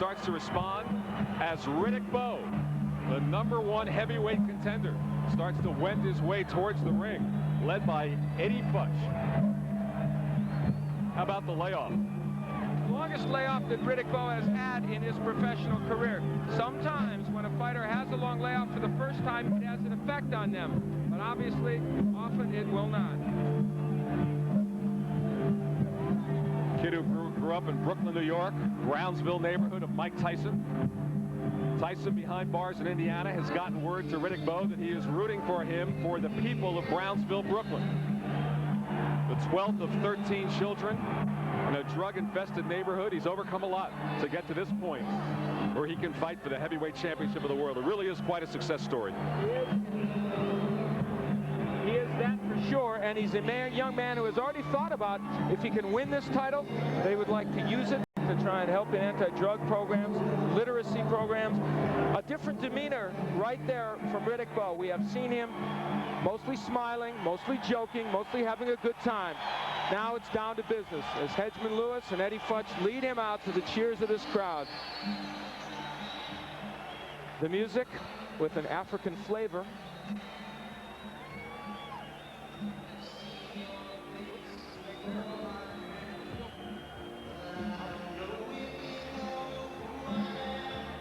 starts to respond as Riddick Bowe, the #1 heavyweight contender, starts to wend his way towards the ring, led by Eddie Futch. How about the layoff? Longest layoff that Riddick Bowe has had in his professional career. Sometimes when a fighter has a long layoff for the first time, it has an effect on them. But obviously, often it will not. Kid who grew up in Brooklyn, New York, Brownsville neighborhood of Mike Tyson. Tyson, behind bars in Indiana, has gotten word to Riddick Bowe that he is rooting for him for the people of Brownsville, Brooklyn. The 12th of 13 children in a drug-infested neighborhood. He's overcome a lot to get to this point where he can fight for the heavyweight championship of the world. It really is quite a success story. He is that for sure, and he's a young man who has already thought about if he can win this title, they would like to use it to try and help in anti-drug programs, literacy programs. A different demeanor right there from Riddick Bowe. We have seen him mostly smiling, mostly joking, mostly having a good time. Now it's down to business as Hedgeman Lewis and Eddie Futch lead him out to the cheers of this crowd. The music with an African flavor.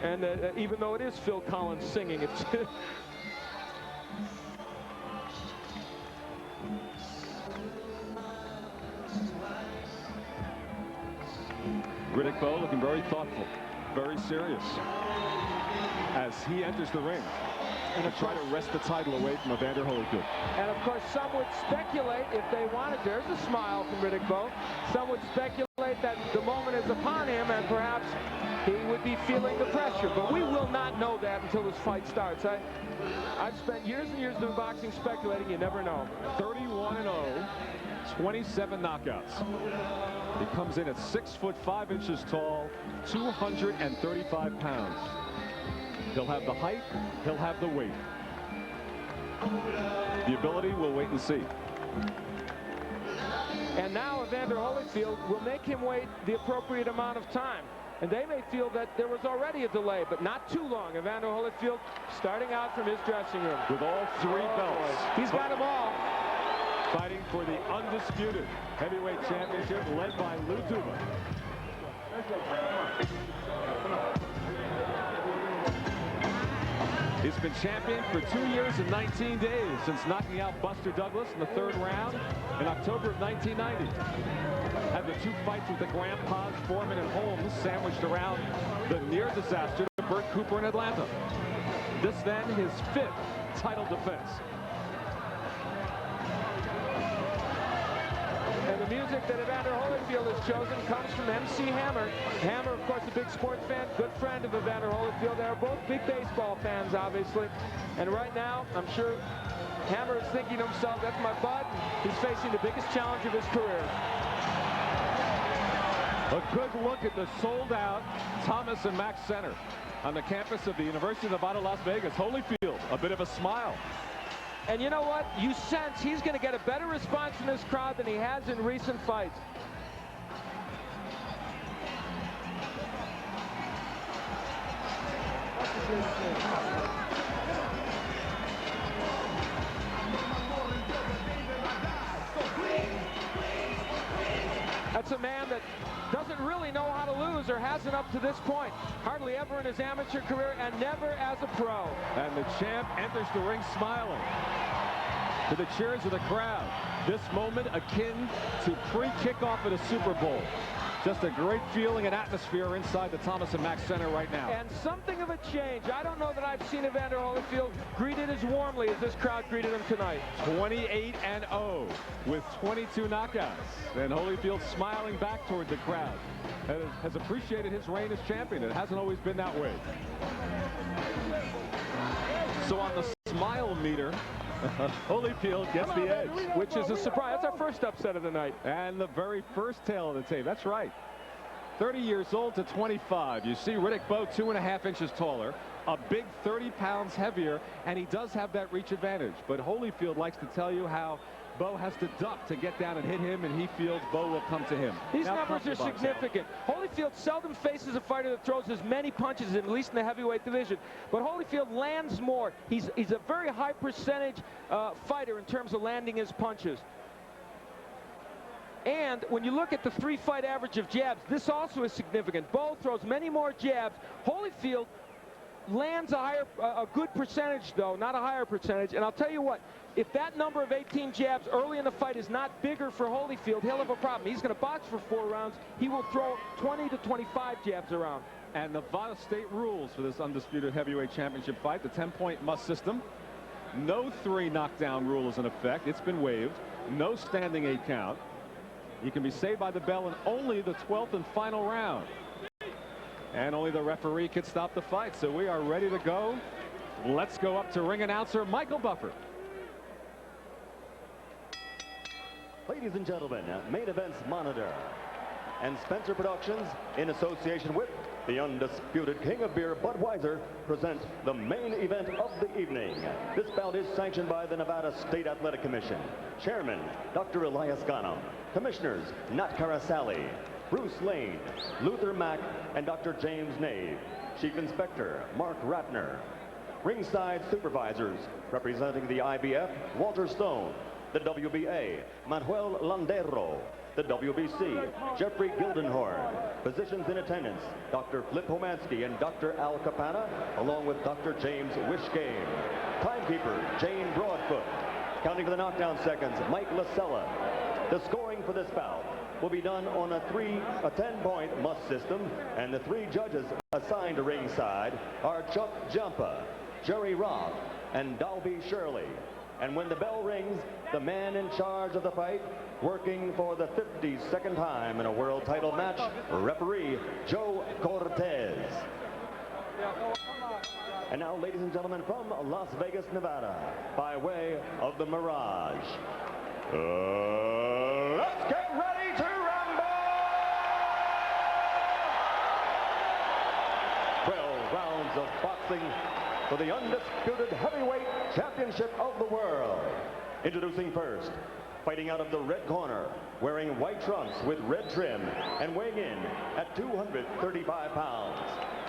And even though it is Phil Collins singing, it's Riddick Bowe looking very thoughtful, very serious as he enters the ring and to try to wrest the title away from Evander Holyfield. And of course, some would speculate, if they wanted, there's a smile from Riddick Bowe, some would speculate that the moment is upon him and perhaps he would be feeling the pressure. But we will not know that until this fight starts. I've spent years and years doing boxing speculating. You never know. 31-0, 27 knockouts. He comes in at 6'5" tall, 235 pounds. He'll have the height, he'll have the weight. The ability, we'll wait and see. And now Evander Holyfield will make him wait the appropriate amount of time. And they may feel that there was already a delay, but not too long. Evander Holyfield starting out from his dressing room. With all three belts. He's got them all. Fighting for the undisputed heavyweight championship led by Lou Tuba. He's been champion for 2 years and 19 days since knocking out Buster Douglas in the 3rd round in October of 1990. Had the 2 fights with the grandpas Foreman and Holmes sandwiched around the near disaster to Bert Cooper in Atlanta. This then his 5th title defense. And the music that Evander Holyfield has chosen comes from MC Hammer. Hammer, of course, a big sports fan, good friend of Evander Holyfield. They are both big baseball fans, obviously. And right now, I'm sure Hammer is thinking to himself, that's my bud. He's facing the biggest challenge of his career. A good look at the sold-out Thomas and Mack Center on the campus of the University of Nevada, Las Vegas. Holyfield, a bit of a smile. And you know what? You sense he's going to get a better response from this crowd than he has in recent fights. That's a man that doesn't really know how to lose, or hasn't up to this point. Hardly ever in his amateur career, and never as a pro. And the champ enters the ring smiling to the cheers of the crowd. This moment akin to pre-kickoff at a Super Bowl. Just a great feeling and atmosphere inside the Thomas and Mack Center right now. And something of a change. I don't know that I've seen Evander Holyfield greeted as warmly as this crowd greeted him tonight. 28-0 with 22 knockouts. And Holyfield smiling back toward the crowd. Has appreciated his reign as champion. It hasn't always been that way. So on the smile meter, Holyfield gets the edge. Which is a surprise. That's our first upset of the night. And the very first tail of the tape. That's right. 30 years old to 25. You see Riddick Bowe 2.5 inches taller, a big 30 pounds heavier, and he does have that reach advantage. But Holyfield likes to tell you how Bowe has to duck to get down and hit him, and he feels Bowe will come to him. These numbers are significant. Holyfield seldom faces a fighter that throws as many punches, at least in the heavyweight division. But Holyfield lands more. He's a very high percentage fighter in terms of landing his punches. And when you look at the 3-fight average of jabs, this also is significant. Bowe throws many more jabs. Holyfield lands a good percentage, though, not a higher percentage. And I'll tell you what, if that number of 18 jabs early in the fight is not bigger for Holyfield, he'll have a problem. He's going to box for 4 rounds. He will throw 20 to 25 jabs around. And Nevada state rules for this Undisputed Heavyweight Championship fight, the 10-point must system. No 3 knockdown rule is in effect. It's been waived. No standing 8 count. You can be saved by the bell in only the 12th and final round. And only the referee could stop the fight. So we are ready to go. Let's go up to ring announcer Michael Buffer. Ladies and gentlemen, Main Events Monitor and Spencer Productions, in association with the undisputed king of beer, Budweiser, present the main event of the evening. This bout is sanctioned by the Nevada State Athletic Commission. Chairman, Dr. Elias Ghanem. Commissioners, Nat Carasali, Bruce Lane, Luther Mack, and Dr. James Nave. Chief Inspector, Mark Ratner. Ringside Supervisors, representing the IBF, Walter Stone. The WBA, Manuel Landero. The WBC, Jeffrey Gildenhorn. Physicians in attendance, Dr. Flip Homansky and Dr. Al Capana, along with Dr. James Wishgame. Timekeeper, Jane Broadfoot. Counting for the knockdown seconds, Mike Lasella. The scoring for this bout will be done on a 10-point must system, and the 3 judges assigned to ringside are Chuck Jampa, Jerry Roth, and Dalby Shirley. And when the bell rings, the man in charge of the fight, working for the 52nd time in a world title match, referee Joe Cortez. And now, ladies and gentlemen, from Las Vegas, Nevada, by way of the Mirage, let's get ready to rumble! 12 rounds of boxing for the Undisputed Heavyweight Championship of the world. Introducing first, fighting out of the red corner, wearing white trunks with red trim, and weighing in at 235 pounds.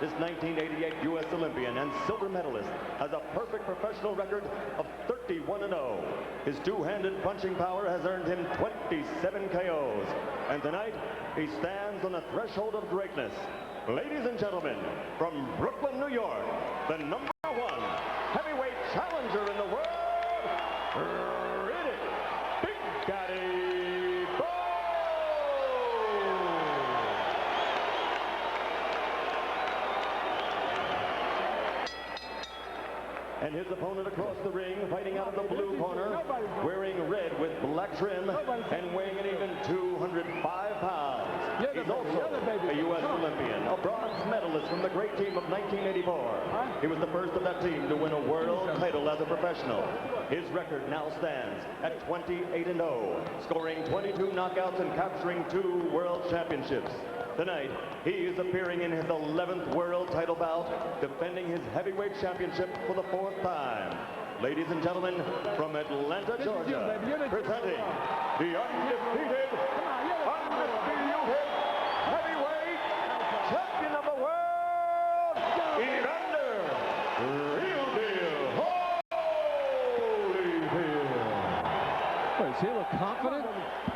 This 1988 U.S. Olympian and silver medalist has a perfect professional record of 31-0. His two-handed punching power has earned him 27 KOs. And tonight, he stands on the threshold of greatness. Ladies and gentlemen, from Brooklyn, New York, the #1 heavyweight challenger in the world, Riddick Big Daddy Bowe! And his opponent across the ring, fighting out of the blue corner, wearing red with black trim and weighing an even 205 pounds. He's also a U.S. Olympian, a bronze medalist from the great team of 1984. He was the first of that team to win a world title as a professional. His record now stands at 28-0, scoring 22 knockouts and capturing 2 world championships. Tonight, he is appearing in his 11th world title bout, defending his heavyweight championship for the 4th time. Ladies and gentlemen, from Atlanta, Georgia, presenting the undefeated heavyweight champion of the world, Evander Holyfield. Does he look confident?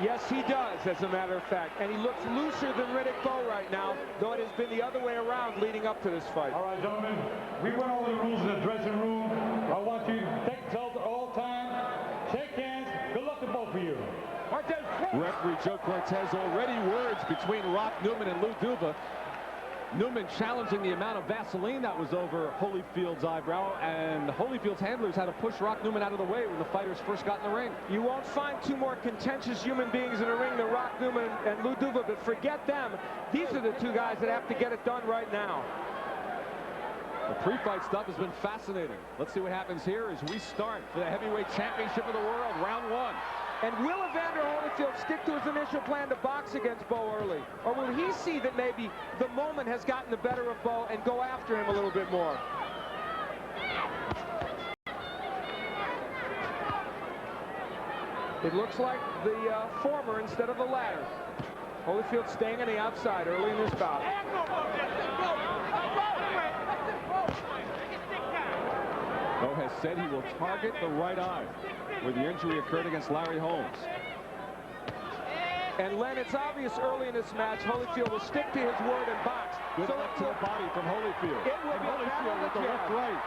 Yes, he does, as a matter of fact. And he looks looser than Riddick Bowe right now, though it has been the other way around leading up to this fight. All right, gentlemen, we went over the rules in the dressing room. I want you to take yourselves all time, shake hands. Good luck to both of you. Referee Joe Cortez, already words between Rock Newman and Lou Duva. Newman challenging the amount of Vaseline that was over Holyfield's eyebrow, and Holyfield's handlers had to push Rock Newman out of the way when the fighters first got in the ring. You won't find 2 more contentious human beings in the ring than Rock Newman and Lou Duva, but forget them. These are the 2 guys that have to get it done right now. The pre-fight stuff has been fascinating. Let's see what happens here as we start for the heavyweight championship of the world, round 1. And will Evander Holyfield stick to his initial plan to box against Bowe early? Or will he see that maybe the moment has gotten the better of Bowe and go after him a little bit more? It looks like the former instead of the latter. Holyfield staying on the outside early in this bout. Bowe has said he will target the right eye, where the injury occurred against Larry Holmes. And Len, it's obvious early in this match, Holyfield will stick to his word and box. Good left to the body from Holyfield. It will and be Holyfield with the left right.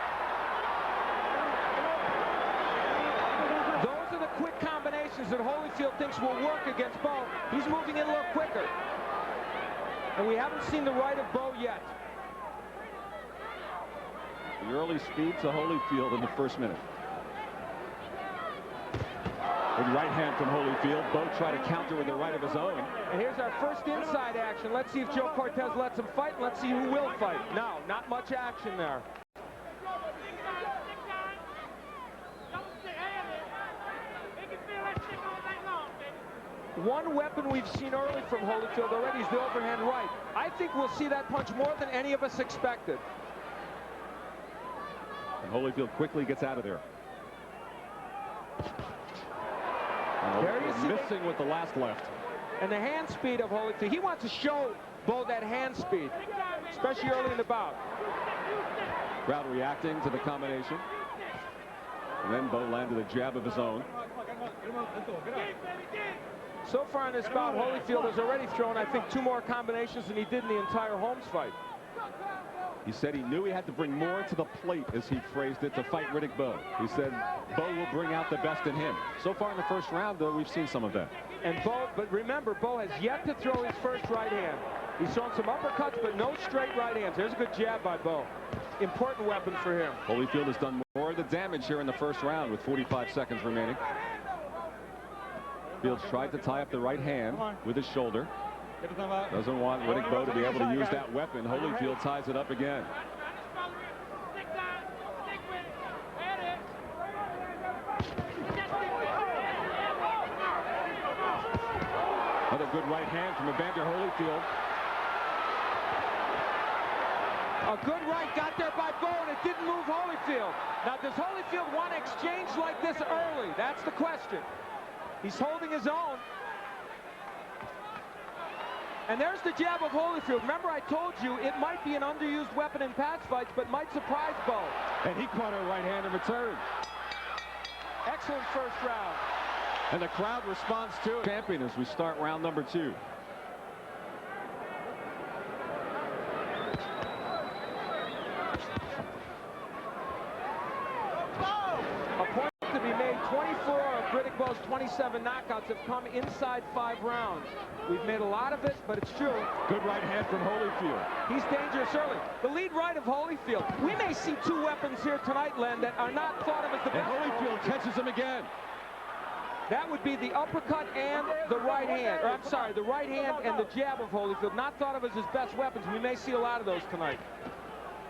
Those are the quick combinations that Holyfield thinks will work against Bowe. He's moving in a little quicker. And we haven't seen the right of Bowe yet. The early speed to Holyfield in the first minute. With right hand from Holyfield. Bowe tried to counter with the right of his own. And here's our first inside action. Let's see if Joe Cortez lets him fight. Let's see who will fight. No, not much action there. One weapon we've seen early from Holyfield already is the overhand right. I think we'll see that punch more than any of us expected. And Holyfield quickly gets out of there. There you see missing with the last left. And the hand speed of Holyfield. He wants to show Bowe that hand speed, especially early in the bout. Crowd reacting to the combination. And then Bowe landed a jab of his own. So far in this bout, Holyfield has already thrown, I think, 2 more combinations than he did in the entire Holmes fight. He said he knew he had to bring more to the plate, as he phrased it, to fight Riddick Bowe. He said Bowe will bring out the best in him. So far in the first round, though, we've seen some of that. And Bowe, but remember, Bowe has yet to throw his first right hand. He's thrown some uppercuts, but no straight right hands. There's a good jab by Bowe. Important weapon for him. Holyfield has done more of the damage here in the first round with 45 seconds remaining. Fields tried to tie up the right hand with his shoulder. Doesn't want Riddick Bowe to be able to use that weapon. Holyfield ties it up again. Another good right hand from Evander Holyfield. A good right got there by Bowe, and it didn't move Holyfield. Now, does Holyfield want to exchange like this early? That's the question. He's holding his own. And there's the jab of Holyfield. Remember, I told you it might be an underused weapon in patch fights, but might surprise Bowe. And he caught a right hand in return. Excellent first round. And the crowd responds to it. Champion as we start round number 2. A point to be made. 24 of Riddick Bowe's 27 knockouts have come inside 5 rounds. We've made a lot of it, but it's true. Good right hand from Holyfield. He's dangerous early. The lead right of Holyfield. We may see 2 weapons here tonight, Len, that are not thought of as the best. And Holyfield catches him again. That would be the uppercut and the right hand. Or I'm sorry, the right hand and the jab of Holyfield. Not thought of as his best weapons. We may see a lot of those tonight.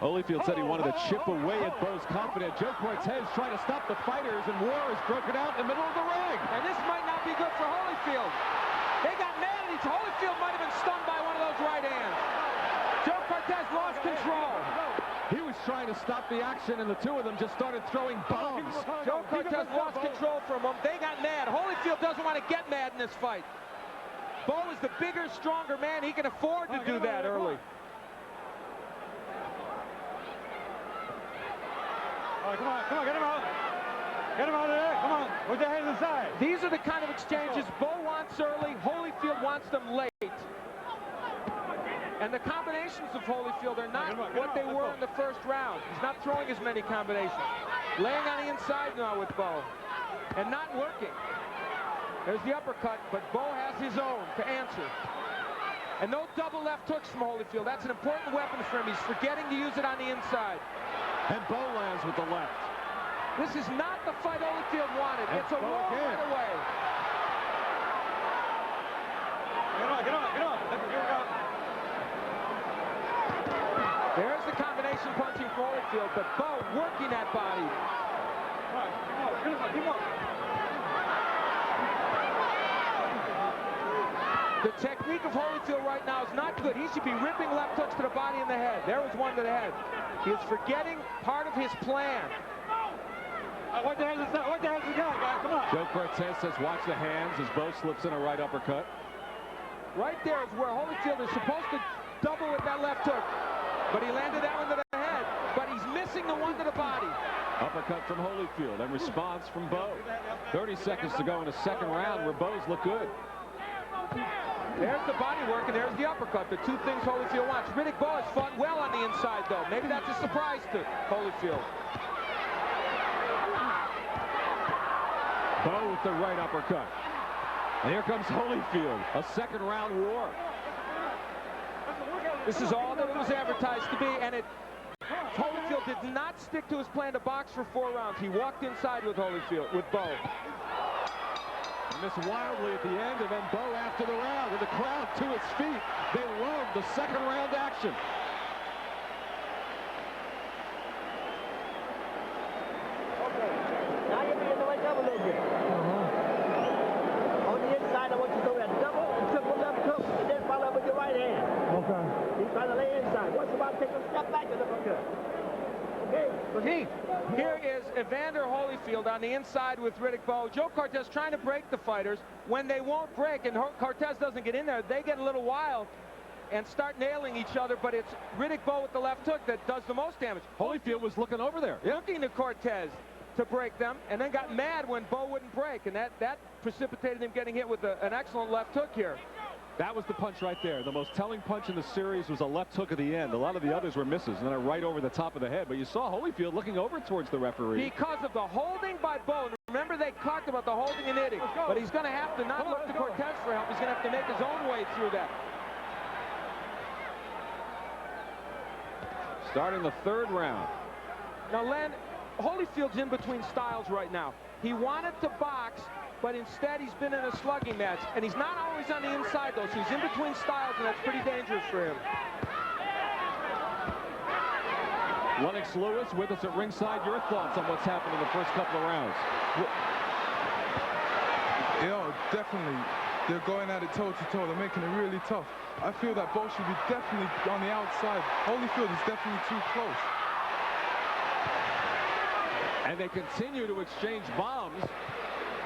Holyfield said he wanted to chip away at Bowe's confidence. Joe Cortez trying to stop the fighters, and war is broken out in the middle of the ring. And this might not be good for Holyfield. They got mad at each other. Holyfield might have been stunned by one of those right hands. Joe Cortez lost control. He was trying to stop the action, and the 2 of them just started throwing bombs. Joe Cortez lost control for a moment. They got mad. Holyfield doesn't want to get mad in this fight. Bowe is the bigger, stronger man. He can afford to do that early. All right, come on, get him out. Get him out of there, come on, with your hands inside. These are the kind of exchanges Bowe wants early, Holyfield wants them late. And the combinations of Holyfield are not what they were in the first round. He's not throwing as many combinations. Laying on the inside now with Bowe. And not working. There's the uppercut, but Bowe has his own to answer. And no double left hooks from Holyfield. That's an important weapon for him. He's forgetting to use it on the inside. And Bowe lands with the left. This is not the fight Holyfield wanted. And it's a war right away. Get on. There's the combination punching for Holyfield, but Bowe working that body. Keep on. The technique of Holyfield right now is not good. He should be ripping left hooks to the body and the head. There was one to the head. He is forgetting part of his plan. What the hell is that? What the hell is that, guys? Come on. Joe Cortez says watch the hands as Bowe slips in a right uppercut. Right there is where Holyfield is supposed to double with that left hook. But he landed that one to the head. But he's missing the one to the body. Uppercut from Holyfield and response from Bowe. 30 seconds to go in the second round where Bowe's look good. There's the body work and there's the uppercut. The two things Holyfield wants. Riddick Bowe has fought well on the inside, though. Maybe that's a surprise to Holyfield. Bowe with the right uppercut. And here comes Holyfield. A second round war. This is all that it was advertised to be, and Holyfield did not stick to his plan to box for 4 rounds. He walked inside with Holyfield, with Bowe. Missed wildly at the end, and then Bowe after the round, and the crowd to its feet. They love the second round action. Okay, now you're beginning to wake up a little bit. On the inside, I want you to go that double and triple left hook, and then follow up with your right hand. Okay. He's trying to lay inside. Once in a while, take a step back and look good. Okay, proceed. Here is Evander Holyfield on the inside with Riddick Bowe. Joe Cortez trying to break the fighters. When they won't break and Cortez doesn't get in there, they get a little wild and start nailing each other, but it's Riddick Bowe with the left hook that does the most damage. Holyfield was looking over there. Looking to Cortez to break them, and then got mad when Bowe wouldn't break, and that precipitated him getting hit with an excellent left hook here. That was the punch right there. The most telling punch in the series was a left hook at the end. A lot of the others were misses, and then a right over the top of the head. But you saw Holyfield looking over towards the referee. Because of the holding by Bowe. Remember, they talked about the holding and hitting, but he's going to have to not look to Cortez for help. He's going to have to make his own way through that. Starting the third round. Now, Len, Holyfield's in between styles right now. He wanted to box, but instead he's been in a slugging match, and he's not always on the inside, though, so he's in between styles, and that's pretty dangerous for him. Lennox Lewis with us at ringside. Your thoughts on what's happened in the first couple of rounds? Definitely. They're going at it toe-to-toe. They're making it really tough. I feel that Bowe should be definitely on the outside. Holyfield is definitely too close. And they continue to exchange bombs,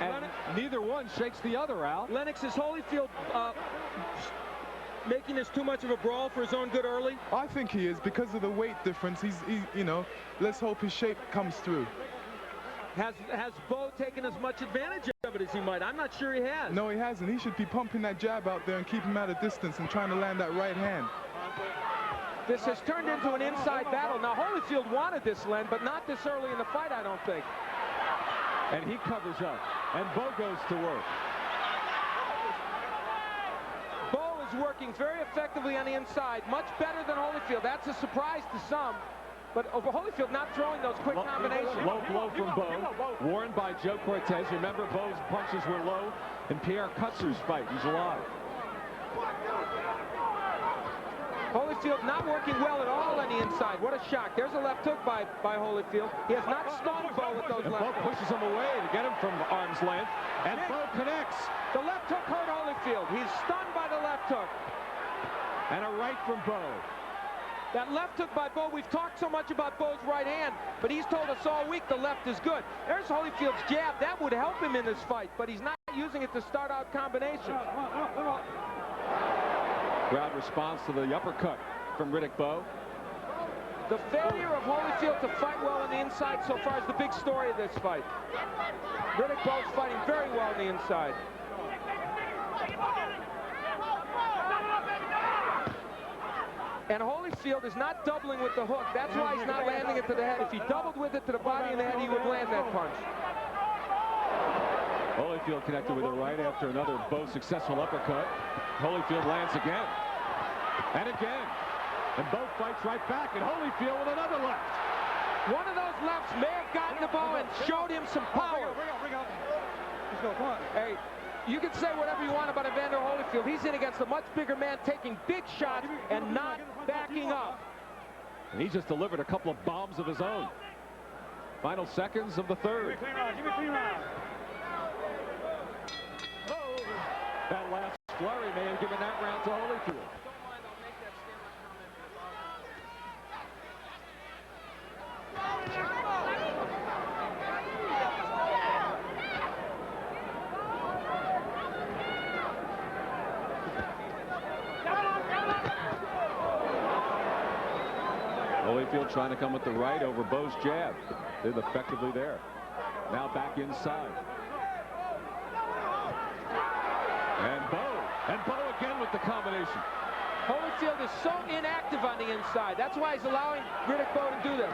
and neither one shakes the other out. Lennox, is Holyfield making this too much of a brawl for his own good early? I think he is, because of the weight difference. He's you know, let's hope his shape comes through. Has Bowe taken as much advantage of it as he might? I'm not sure he has. No, he hasn't. He should be pumping that jab out there and keep him at a distance and trying to land that right hand. This has turned into an inside battle. Now, Holyfield wanted this, Len, but not this early in the fight, I don't think. And he covers up, and Bowe goes to work. Bowe is working very effectively on the inside, much better than Holyfield. That's a surprise to some. But Holyfield not throwing those quick combinations. Low blow from Bowe, warned by Joe Cortez. Remember, Bowe's punches were low in Pierre Coetzer's fight in July. Holyfield not working well at all on the inside. What a shock. There's a left hook by Holyfield. He has not stunned Bowe with those and left Bowe hooks. pushes him away to get him from arm's length. And Bowe connects. The left hook hurt Holyfield. He's stunned by the left hook. And a right from Bowe. That left hook by Bowe, we've talked so much about Bowe's right hand, but he's told us all week the left is good. There's Holyfield's jab. That would help him in this fight, but he's not using it to start out combinations. Crowd responds to the uppercut from Riddick Bowe. The failure of Holyfield to fight well on the inside so far is the big story of this fight. Riddick Bowe's fighting very well on the inside. And Holyfield is not doubling with the hook. That's why he's not landing it to the head. If he doubled with it to the body and the head, he would land that punch. Holyfield connected with a right after another Bowe successful uppercut. Holyfield lands again. And again. And Bowe fights right back. And Holyfield with another left. One of those lefts may have gotten to Bowe and showed him some power. Bring out. Let's go, come on. Hey, you can say whatever you want about Evander Holyfield. He's in against a much bigger man, taking big shots and not backing up. And he just delivered a couple of bombs of his own. Final seconds of the third. Give me a clean round. That last flurry may have given that round to Holyfield. Holyfield trying to come with the right over Bowe's jab. They're effectively there. Now back inside. And Bowe again with the combination. Holyfield is so inactive on the inside. That's why he's allowing Riddick Bowe to do this.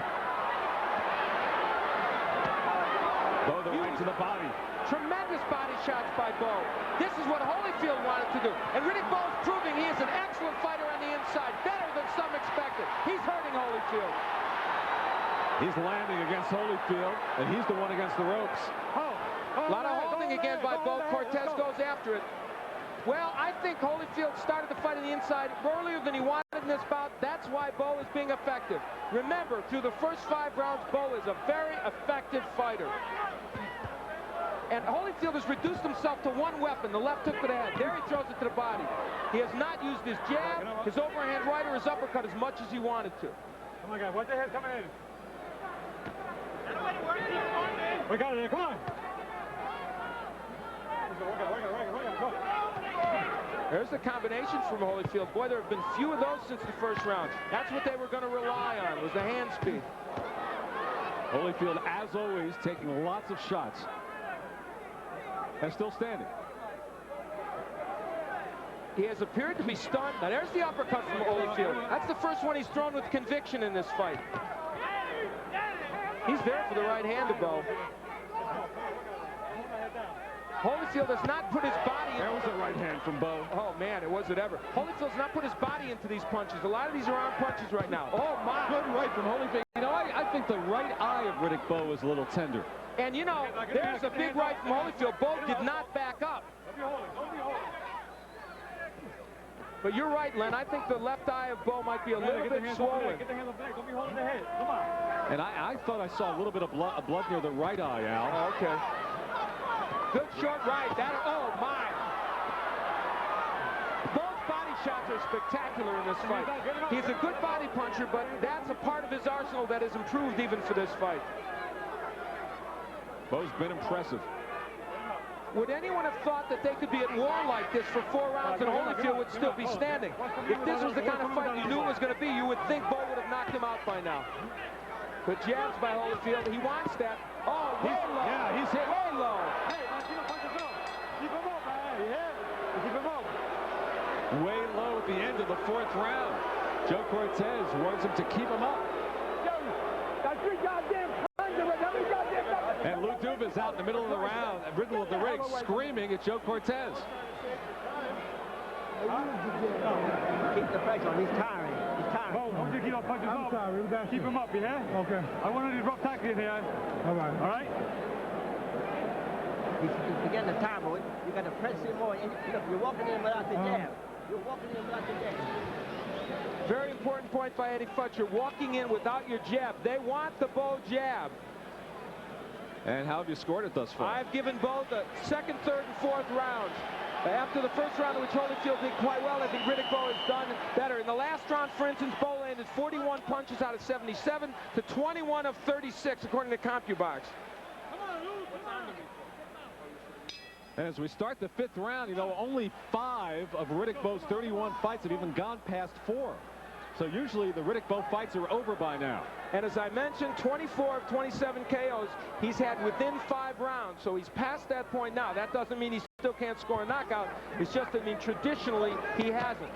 Bowe the right to the body. Tremendous body shots by Bowe. This is what Holyfield wanted to do. And Riddick Bowe is proving he is an excellent fighter on the inside. Better than some expected. He's hurting Holyfield. He's landing against Holyfield, and he's the one against the ropes. A lot of holding again by Bowe. Cortez goes after it. Well, I think Holyfield started the fight on the inside earlier than he wanted in this bout. That's why Bowe is being effective. Remember, through the first 5 rounds, Bowe is a very effective fighter. And Holyfield has reduced himself to one weapon, the left hook to the head. There he throws it to the body. He has not used his jab, his overhand right, or his uppercut as much as he wanted to. Come on, guys. Watch the head coming in. We got it. Come on. There's the combination from Holyfield. Boy, there have been few of those since the first round. That's what they were going to rely on, was the hand speed. Holyfield, as always, taking lots of shots. And still standing. He has appeared to be stunned. Now, there's the uppercut from Holyfield. That's the first one he's thrown with conviction in this fight. He's there for the right hand to Bowe. Holyfield has not put his body in. There was a right hand from Bowe. Oh, man, it wasn't ever. Holyfield's not put his body into these punches. A lot of these are arm punches right now. Oh, my. Good right from Holyfield. You know, I think the right eye of Riddick Bowe is a little tender. And, you know, there's a big right from Holyfield. Bowe did not back up. But you're right, Len. I think the left eye of Bowe might be a little bit swollen. Get the hand on the back. Don't be holding the head. Come on. And I thought I saw a little bit of blood near the right eye, Al. Oh, okay. Good short right. Oh, my. Both body shots are spectacular in this fight. He's a good body puncher, but that's a part of his arsenal that has improved even for this fight. Bowe's been impressive. Would anyone have thought that they could be at war like this for 4 rounds and Holyfield would still be standing? If this was the kind of fight you knew it was going to be, you would think Bowe would have knocked him out by now. Good jabs by Holyfield. He wants that. Oh, way low. Yeah, he's hit. Way low. Keep him up, man. Yeah. Keep him up. Way low at the end of the 4th round. Joe Cortez wants him to keep him up. And Lou Duva's out in the middle of the round, middle of the ring, screaming at Joe Cortez. Keep the pressure on. He's tiring. He's tiring. Bowe, I want you to keep our punches up. Sorry, Keep him up, yeah? Okay. I want to do rough tackling here. All right. All right? He's beginning to tire, boy. You got to press him more. And look, you're walking in without the jab. You're walking in without the jab. Very important point by Eddie Futcher. Walking in without your jab. They want the Bowe jab. And how have you scored it thus far? I've given Bowe the 2nd, 3rd, and 4th rounds. After the first round, in which Holyfield did quite well, I think Riddick Bowe has done better. In the last round, for instance, Bowe landed 41 punches out of 77 to 21 of 36, according to CompuBox. And as we start the 5th round, you know, only 5 of Riddick Bowe's 31 fights have even gone past 4. So usually the Riddick Bowe fights are over by now. And as I mentioned, 24 of 27 KOs he's had within 5 rounds. So he's past that point now. That doesn't mean he still can't score a knockout. It's just that, I mean, traditionally he hasn't.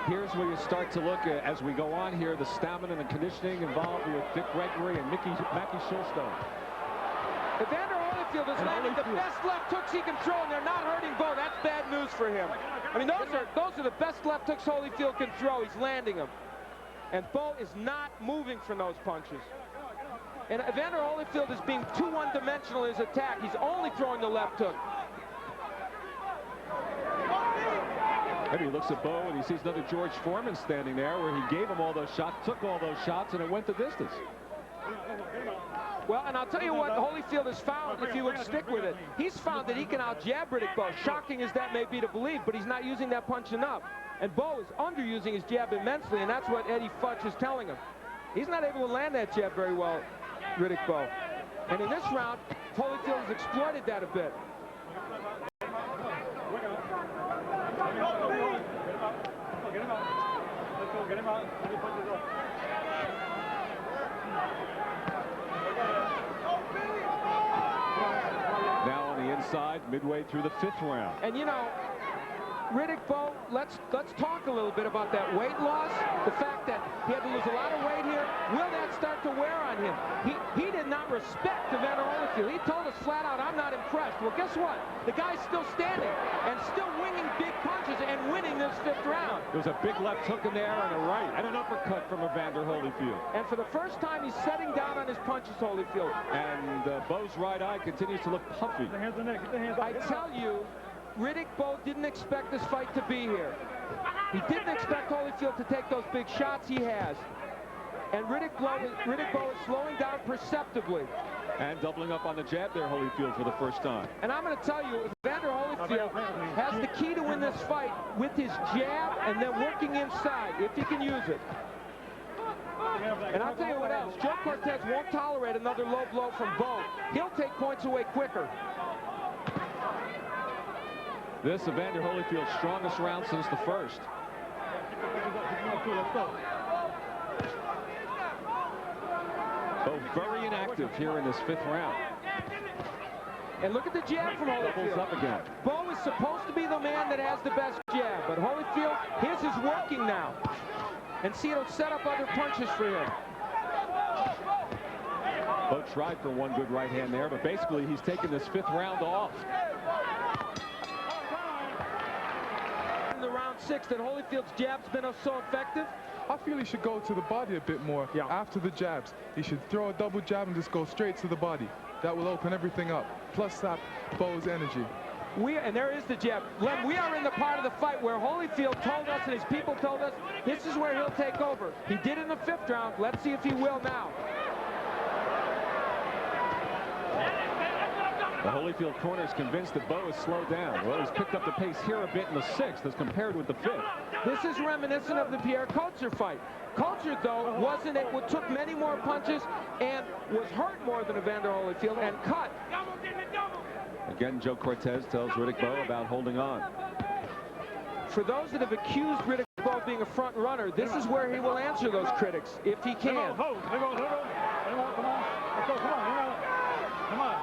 Here's where you start to look at, as we go on here, the stamina and the conditioning involved with Dick Gregory and Mackie Shilstone. Evander Holyfield is landing the best left hooks he can throw, and they're not hurting Bowe. That's bad news for him. I mean, those are the best left hooks Holyfield can throw. He's landing them. And Bowe is not moving from those punches. And Evander Holyfield is being too one-dimensional in his attack. He's only throwing the left hook. Maybe he looks at Bowe and he sees another George Foreman standing there where he gave him all those shots, took all those shots, and it went the distance. Well, and I'll tell you what Holyfield has found, if he would stick with it. He's found that he can out-jab Riddick Bowe, shocking as that may be to believe, but he's not using that punch enough. And Bowe is underusing his jab immensely, and that's what Eddie Futch is telling him. He's not able to land that jab very well, Riddick Bowe. And in this round, Holyfield has exploited that a bit. midway through the 5th round. And you know, Riddick Bowe, let's talk a little bit about that weight loss. The fact that he had to lose a lot of weight here. Will that start to wear on him? He did not respect Evander Holyfield. He told us flat out, I'm not impressed. Well, guess what? The guy's still standing and still winging big punches and winning this 5th round. There was a big left hook in there and a right and an uppercut from Evander Holyfield. And for the first time, he's setting down on his punches, Holyfield. And Bowe's right eye continues to look puffy. I tell you, Riddick Bowe didn't expect this fight to be here. He didn't expect Holyfield to take those big shots he has. And Riddick Bowe is slowing down perceptibly. And doubling up on the jab there, Holyfield, for the first time. And I'm going to tell you, Evander Holyfield has the key to win this fight with his jab and then working inside, if he can use it. And I'll tell you what else. Joe Cortez won't tolerate another low blow from Bowe. He'll take points away quicker. This Evander Holyfield's strongest round since the 1st. Both very inactive here in this 5th round. And look at the jab from Holyfield. Doubles up again. Bowe is supposed to be the man that has the best jab, but Holyfield, his is working now. And see, it'll set up other punches for him. Bowe tried for one good right hand there, but basically he's taken this 5th round off. In the round 6, that Holyfield's jab's been so effective. I feel he should go to the body a bit more after the jabs. He should throw a double jab and just go straight to the body. That will open everything up, plus sap Bowe's energy. And there is the jab. Lem, we are in the part of the fight where Holyfield told us and his people told us this is where he'll take over. He did in the 5th round. Let's see if he will now. The Holyfield corner is convinced that Bowe has slowed down. Well, he's picked up the pace here a bit in the 6th as compared with the 5th. This is reminiscent of the Pierre Coetzer fight. Coetzer, though, took many more punches and was hurt more than Evander Holyfield and cut. Again, Joe Cortez tells Riddick Bowe about holding on. For those that have accused Riddick Bowe of being a front runner, this is where he will answer those critics, if he can. Come on.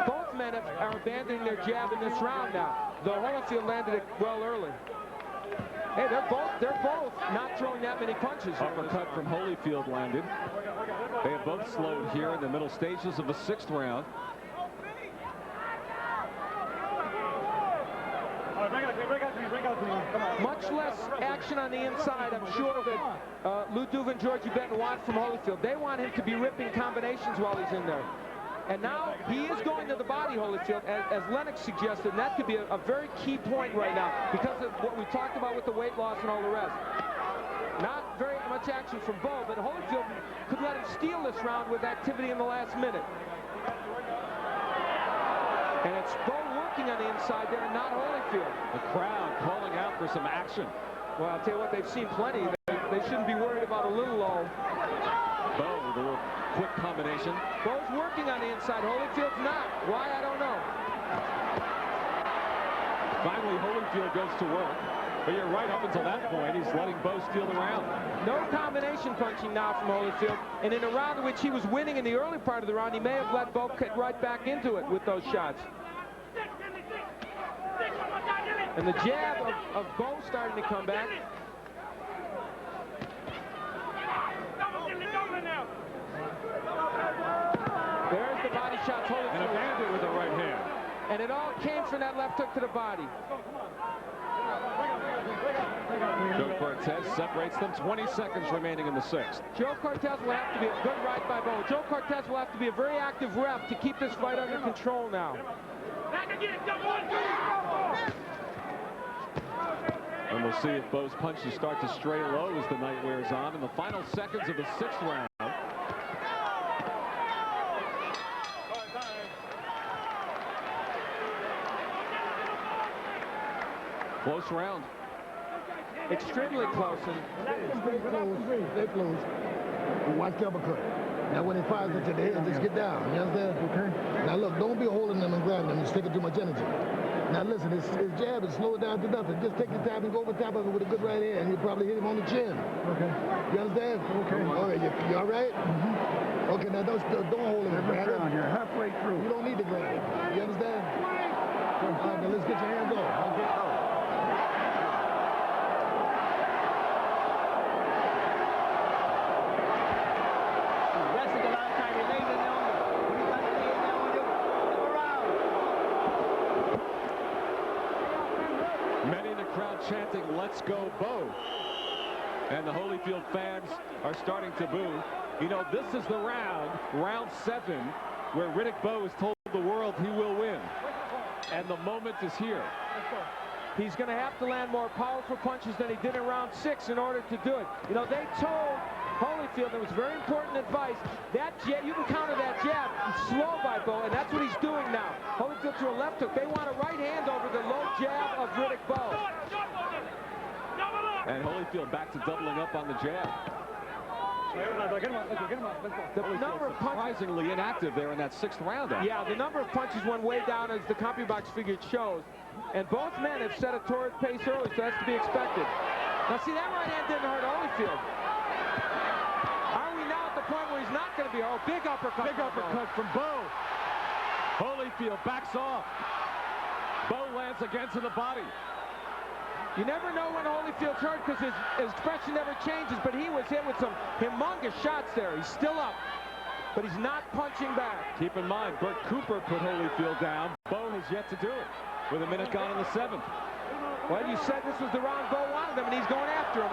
Both men are abandoning their jab in this round now, though Holyfield landed it well early. Hey, they're both not throwing that many punches. Uppercut from Holyfield landed. They have both slowed here in the middle stages of the 6th round. Much less action on the inside, I'm sure, that Lou Duva and Georgie Benton want from Holyfield. They want him to be ripping combinations while he's in there. And now he is going to the body, Holyfield, as Lennox suggested, and that could be a very key point right now because of what we talked about with the weight loss and all the rest. Not very much action from Bowe, but Holyfield could let him steal this round with activity in the last minute. And it's Bowe working on the inside there and not Holyfield. The crowd calling out for some action. Well, I'll tell you what, they've seen plenty. They shouldn't be worried about a little low. Bowe with a little quick combination. Bowe's working on the inside. Holyfield's not. Why, I don't know. Finally, Holyfield goes to work. But you're right, up until that point, he's letting Bowe steal the round. No combination punching now from Holyfield. And in a round in which he was winning in the early part of the round, he may have let Bowe get right back into it with those shots. And the jab of Bowe starting to come back. There's the body shot. And Evander with the right hand. And it all came from that left hook to the body. Joe Cortez separates them. 20 seconds remaining in the 6th. Joe Cortez will have to be a good right by Bowe. Joe Cortez will have to be a very active ref to keep this fight under control now. And we'll see if Bowe's punches start to stray low as the night wears on in the final seconds of the 6th round. Close round. Extremely close. Stay close. Watch the uppercut. Now when he fires into the head, just get down. You understand? Okay. Now look, don't be holding them and grabbing them and sticking too much energy. Now listen, his jab is slowed down to nothing. Just take your time and go over top of it with a good right hand. You'll probably hit him on the chin. Okay. You understand? Okay. All right, you all right? Mm-hmm. Okay, now don't hold him. Down here, halfway through. You don't need to grab. You understand? All right, now let's get your hands on. Okay. Many in the crowd chanting, "Let's go, Bowe." And the Holyfield fans are starting to boo. You know, this is the round 7, where Riddick Bowe has told the world he will win. And the moment is here. He's going to have to land more powerful punches than he did in round 6 in order to do it. You know, they told Holyfield, it was very important advice, that jab, you can counter that jab, slow by Bowe, and that's what he's doing now. Holyfield threw a left hook. They want a right hand over the low jab of Riddick Bowe. And Holyfield back to doubling up on the jab. The number of punches, surprisingly inactive there in that 6th round. Yeah, the number of punches went way down, as the CompuBox figure shows. And both men have set a torrid pace early, so that's to be expected. Now, see, that right hand didn't hurt Holyfield. Are we now at the point where he's not going to be? Oh, big uppercut. Big uppercut from Bowe. Holyfield backs off. Bowe lands again to the body. You never know when Holyfield's hurt because his expression never changes, but he was hit with some humongous shots there. He's still up, but he's not punching back. Keep in mind, Bert Cooper put Holyfield down. Bowe has yet to do it with a minute gone in the 7th. Well, you said this was the round Bowe wanted him, and he's going after him.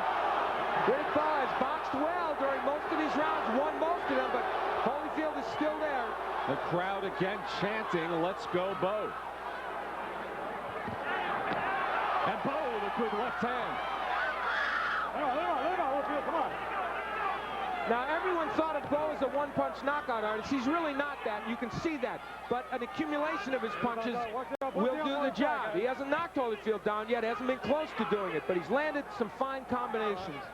Riddick Bowe has boxed well during most of these rounds, won most of them, but Holyfield is still there. The crowd again chanting, "Let's go, Bowe." And Bowe with a good left hand. Come on. Now, everyone thought of Bowe as a one-punch knockout artist. He's really not that. You can see that. But an accumulation of his punches will do the job. He hasn't knocked Holyfield down yet. Hasn't been close to doing it, but he's landed some fine combinations.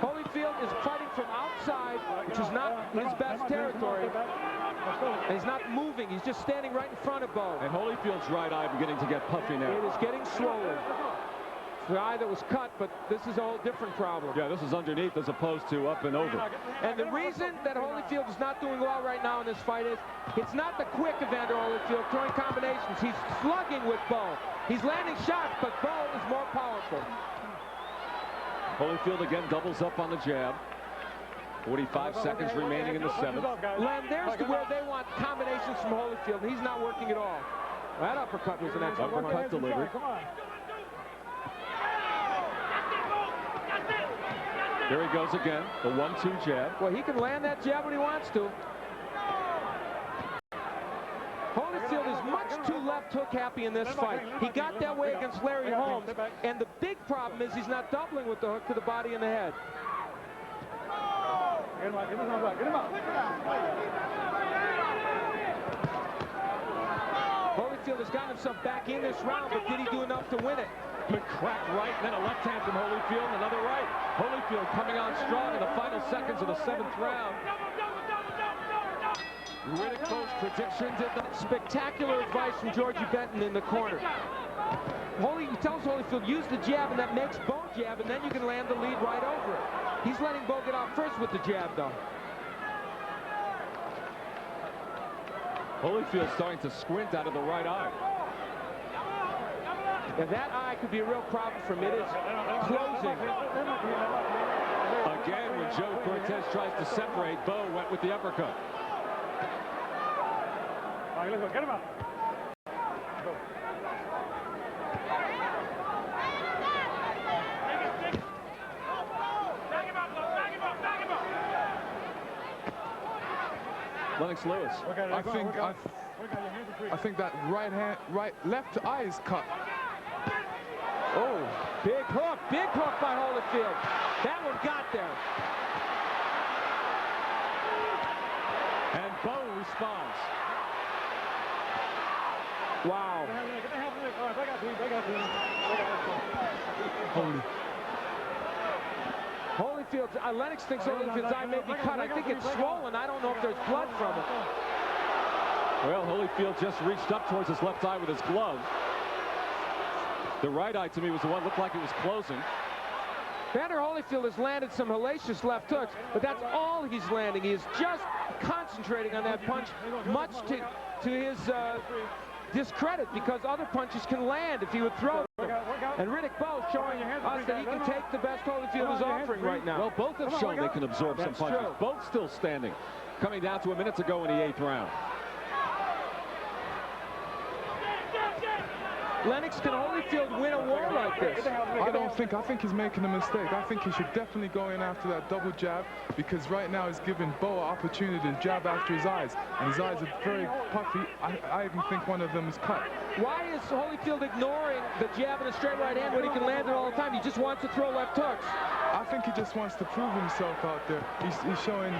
Holyfield is fighting from outside, which is not his best territory. And he's not moving. He's just standing right in front of Bowe. And Holyfield's right eye beginning to get puffy now. It is getting swollen. It's the eye that was cut, but this is a whole different problem. Yeah, this is underneath as opposed to up and over. And the reason that Holyfield is not doing well right now in this fight is it's not the quick Evander Holyfield throwing combinations. He's slugging with Bowe. He's landing shots, but Bowe is more powerful. Holyfield again doubles up on the jab. 45 seconds remaining in the 7th. Len, there's where they want combinations from Holyfield, and he's not working at all. That uppercut was an excellent uppercut delivered. Here he goes again, the 1-2 jab. Well, he can land that jab when he wants to. Holyfield is much too left hook happy in this fight. He got that way against Larry Holmes, and the big problem is he's not doubling with the hook to the body and the head. Get him out. Holyfield has gotten himself back in this round, but did he do enough to win it? Cracked right, then a left hand from Holyfield, another right. Holyfield coming on strong in the final seconds of the 7th round. Riddick Bowe's prediction did the spectacular advice from Georgie Benton in the corner. He tells Holyfield, use the jab, and that makes Bowe jab, and then you can land the lead right over it. He's letting Bowe get out first with the jab, though. Holyfield starting to squint out of the right eye. And that eye could be a real problem for him. It is closing. Again, when Joe Cortez tries to separate, Bowe went with the uppercut. All right, let's go. Get him out. Go. Lennox Lewis. I think that left eye is cut. Oh, big hook by Holyfield. That one got there. And Bowe responds. Wow. Holyfield's, Lennox thinks Holyfield's eye may be cut. I think it's swollen. I don't know if there's blood from it. Well, Holyfield just reached up towards his left eye with his glove. The right eye, to me, was the one that looked like it was closing. Evander Holyfield has landed some hellacious left hooks, but that's all he's landing. He is just concentrating on that punch, much to his discredit, because other punches can land if he would throw them. And Riddick Bowe showing us that he can take the best Holyfield is offering right now. Well, both have shown they can absorb some punches. True. Both still standing. Coming down to a minute to go in the 8th round. Lennox, can Holyfield win a war like this? I think he's making a mistake. I think he should definitely go in after that double jab, because right now he's giving Bowe an opportunity to jab after his eyes, and his eyes are very puffy. I even think one of them is cut. Why is Holyfield ignoring the jab and a straight right hand when he can land it all the time? He just wants to throw left hooks. I think he just wants to prove himself out there. He's showing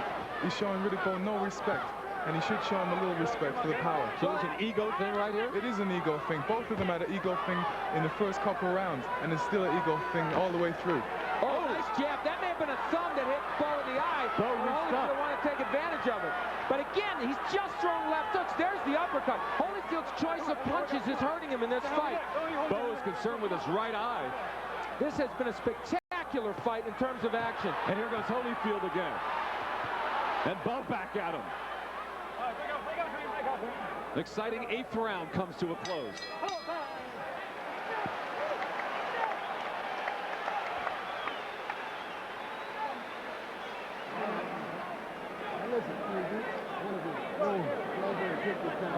Riddick Bowe no respect. And he should show him a little respect for the power. So it's an ego thing right here? It is an ego thing. Both of them had an ego thing in the first couple rounds, and it's still an ego thing all the way through. Oh, nice jab. That may have been a thumb that hit Bowe in the eye. Holyfield want to take advantage of it. But again, he's just throwing left hooks. There's the uppercut. Holyfield's choice of punches is hurting him in this fight. Bowe is concerned with his right eye. This has been a spectacular fight in terms of action. And here goes Holyfield again. And Bowe back at him. An exciting 8th round comes to a close.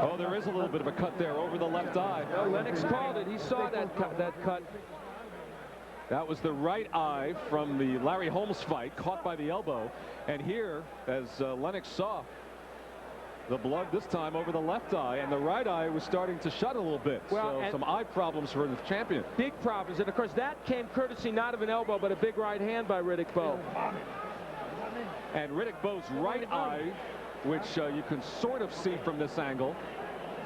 Oh, there is a little bit of a cut there over the left eye. Well, Lennox called it. He saw that cut. That was the right eye from the Larry Holmes fight, caught by the elbow. And here, as Lennox saw, the blood this time over the left eye, and the right eye was starting to shut a little bit. Well, so some eye problems for the champion. Big problems, and of course that came courtesy not of an elbow, but a big right hand by Riddick Bowe. And Riddick Bowe's right eye, which you can sort of see from this angle,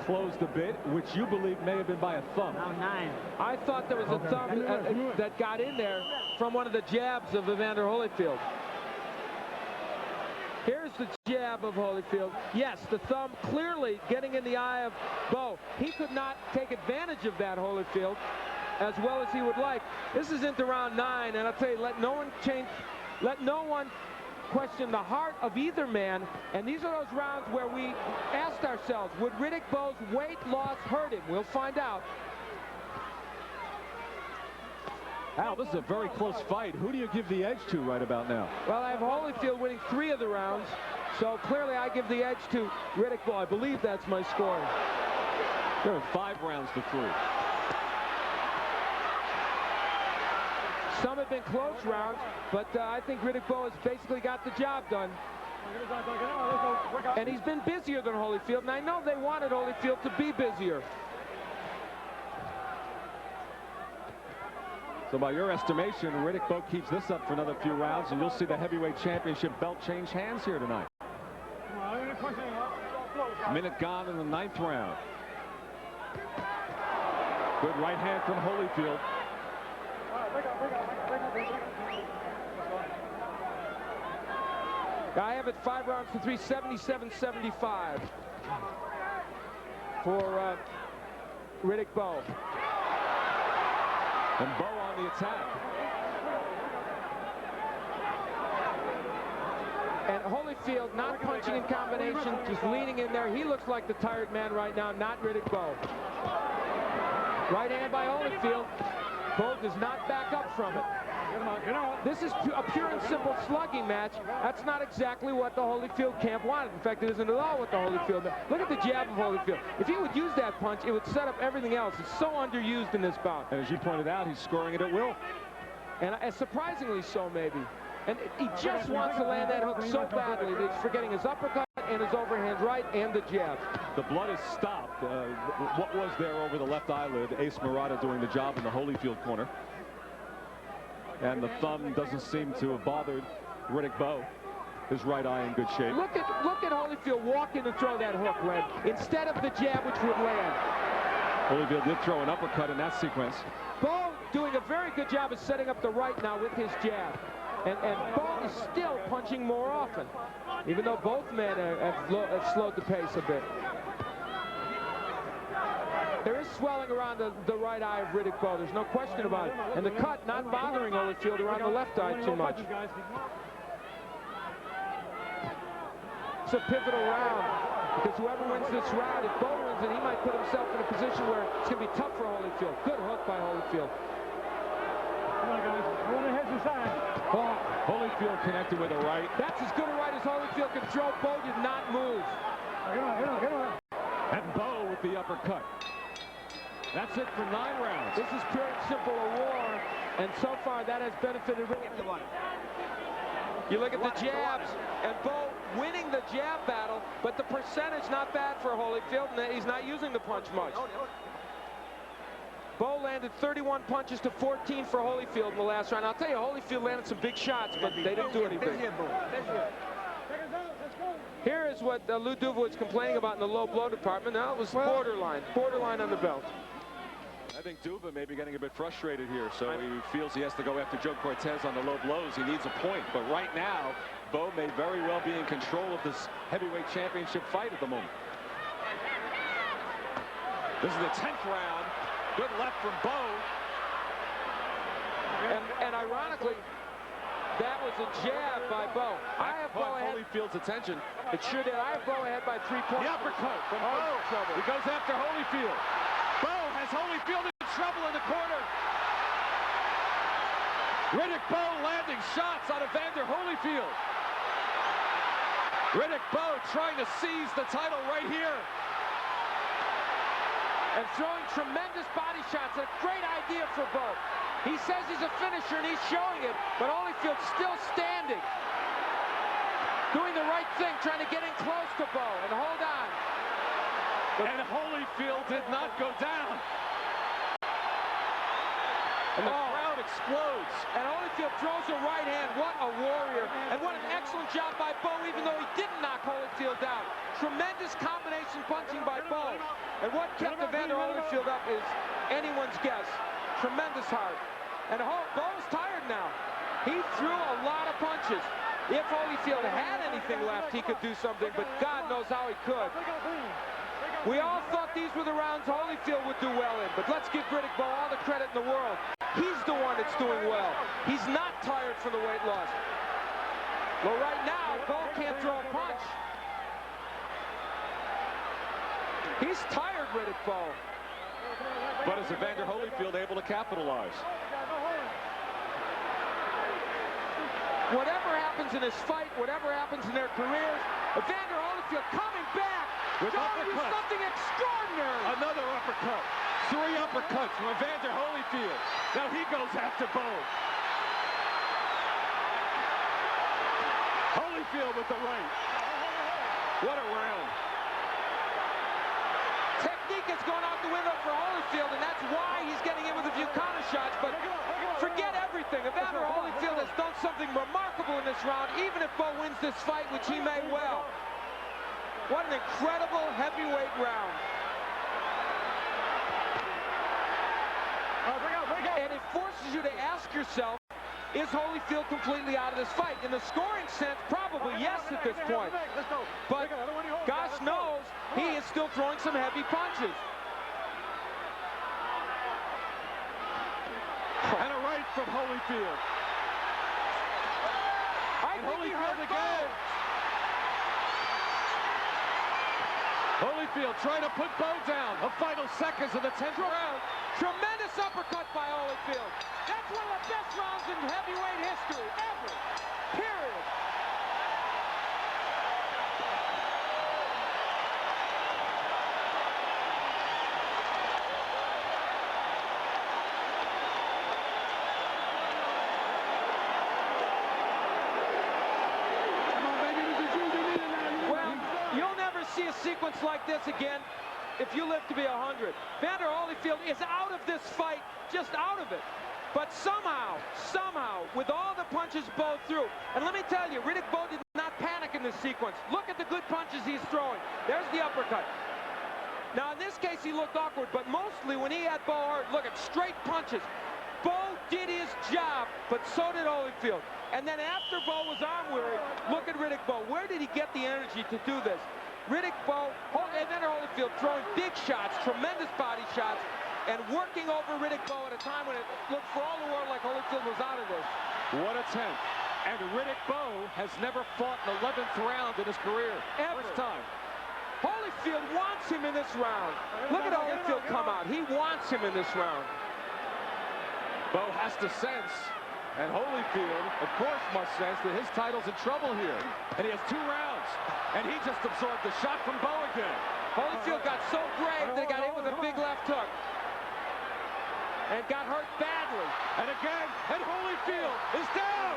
closed a bit, which you believe may have been by a thumb. I thought there was a thumb that got in there from one of the jabs of Evander Holyfield. Here's the jab of Holyfield. Yes, the thumb clearly getting in the eye of Bowe. He could not take advantage of that, Holyfield, as well as he would like. This is into round 9, and I'll tell you, let no one question the heart of either man. And these are those rounds where we asked ourselves, would Riddick Bowe's weight loss hurt him? We'll find out. Al, this is a very close fight. Who do you give the edge to right about now? Well, I have Holyfield winning 3 of the rounds, so clearly I give the edge to Riddick Bowe. I believe that's my scoring. There are 5 rounds to 3. Some have been close rounds, but I think Riddick Bowe has basically got the job done. And he's been busier than Holyfield, and I know they wanted Holyfield to be busier. So by your estimation, Riddick Bowe keeps this up for another few rounds, and you'll see the heavyweight championship belt change hands here tonight. Minute gone in the 9th round. Good right hand from Holyfield. I have it 5 rounds to 3, 77-75 for Riddick Bowe. And Bowe on the attack. And Holyfield not punching in combination, just leaning in there. He looks like the tired man right now, not Riddick Bowe. Right hand by Holyfield. Bowe does not back up from it. This is a pure and simple slugging match. That's not exactly what the Holyfield camp wanted. In fact, it isn't at all what the Holyfield. Look at the jab of Holyfield. If he would use that punch, it would set up everything else. It's so underused in this bout. And as you pointed out, he's scoring it at will. And surprisingly so, maybe. And he just wants to land that hook so badly that he's forgetting his uppercut and his overhand right and the jab. The blood has stopped. What was there over the left eyelid? Ace Murata doing the job in the Holyfield corner. And the thumb doesn't seem to have bothered Riddick Bowe. His right eye in good shape. Look at Holyfield walk in to throw that hook, Len, instead of the jab which would land. Holyfield did throw an uppercut in that sequence. Bowe doing a very good job of setting up the right now with his jab. And Bowe is still punching more often, even though both men have slowed the pace a bit. There is swelling around the right eye of Riddick Bowe. There's no question about it. And the cut not bothering Holyfield around the left eye too much. It's a pivotal round because whoever wins this round, if Bowe wins it, he might put himself in a position where it's going to be tough for Holyfield. Good hook by Holyfield. Come on, guys. I want to head inside. Oh, Holyfield connected with a right. That's as good a right as Holyfield can throw. Bowe did not move. Get on. And Bowe with the uppercut. That's it for 9 rounds. This is pure and simple a war, and so far that has benefited Riddick. You look at the jabs, and Bowe winning the jab battle, but the percentage not bad for Holyfield, and he's not using the punch much. Bowe landed 31 punches to 14 for Holyfield in the last round. I'll tell you, Holyfield landed some big shots, but they didn't do anything. Here is what Lou Duva was complaining about in the low blow department. Now it was borderline on the belt. I think Duva may be getting a bit frustrated here, so he feels he has to go after Joe Cortez on the low blows. He needs a point, but right now, Bowe may very well be in control of this heavyweight championship fight at the moment. This is the 10th round. Good left from Bowe. And ironically, that was a jab by Bowe. I have Bowe ahead. Holyfield's attention. It sure did. I have Bowe ahead by 3 points. The uppercut from Bowe. He goes after Holyfield. Bowe has Holyfield in trouble in the corner. Riddick Bowe landing shots on Evander Holyfield. Riddick Bowe trying to seize the title right here. And throwing tremendous body shots. A great idea for Bowe. He says he's a finisher, and he's showing it, but Holyfield's still standing. Doing the right thing, trying to get in close to Bowe and hold on. And Holyfield did not go down. And the crowd explodes. And Holyfield throws a right hand. What a warrior. And what an excellent job by Bowe, even though he didn't knock Holyfield down. Tremendous combination punching by Bowe. And what kept Evander Holyfield up is anyone's guess. Tremendous heart. And Bowe's tired now. He threw a lot of punches. If Holyfield had anything left, he could do something, but God knows how he could. We all thought these were the rounds Holyfield would do well in, but let's give Riddick Bowe all the credit in the world. He's the one that's doing well. He's not tired from the weight loss. Well, right now, Bowe can't throw a punch. He's tired, Riddick Bowe. But is Evander Holyfield able to capitalize? Whatever happens in this fight, whatever happens in their careers, Evander Holyfield coming back, showing you something extraordinary. Another uppercut. 3 uppercuts from Evander Holyfield. Now he goes after Bowe. Holyfield with the right. What a round. Technique has gone out the window for Holyfield, and that's why he's getting in with a few counter shots, but forget everything. Evander Holyfield has done something remarkable in this round, even if Bowe wins this fight, which he may well. What an incredible heavyweight round. And it forces you to ask yourself, is Holyfield completely out of this fight? In the scoring sense, probably yes at this point. But gosh knows, he is still throwing some heavy punches. And a right from Holyfield. And Holyfield again. Holyfield trying to put Bowe down. The final seconds of the 10th round. Tremendous uppercut by Holyfield. That's one of the best rounds in heavyweight history ever. Period. Well, you'll never see a sequence like this again if you live to be 100. Evander Holyfield is out of this fight, just out of it. But somehow, with all the punches Bowe threw, and let me tell you, Riddick Bowe did not panic in this sequence. Look at the good punches he's throwing. There's the uppercut. Now, in this case, he looked awkward, but mostly when he had Bowe hurt, look at straight punches. Bowe did his job, but so did Holyfield. And then after Bowe was arm weary, look at Riddick Bowe. Where did he get the energy to do this? Riddick Bowe, Evander Holyfield throwing big shots, tremendous body shots, and working over Riddick Bowe at a time when it looked for all the world like Holyfield was out of this. What a 10th. And Riddick Bowe has never fought an 11th round in his career. Ever. First time. Holyfield wants him in this round. Look at Holyfield come out. He wants him in this round. Bowe has to sense, and Holyfield, of course, must sense that his title's in trouble here. And he has 2 rounds. And he just absorbed the shot from Bowe again. Holyfield got so brave that he got hit with a big left hook. And got hurt badly. And again, and Holyfield is down.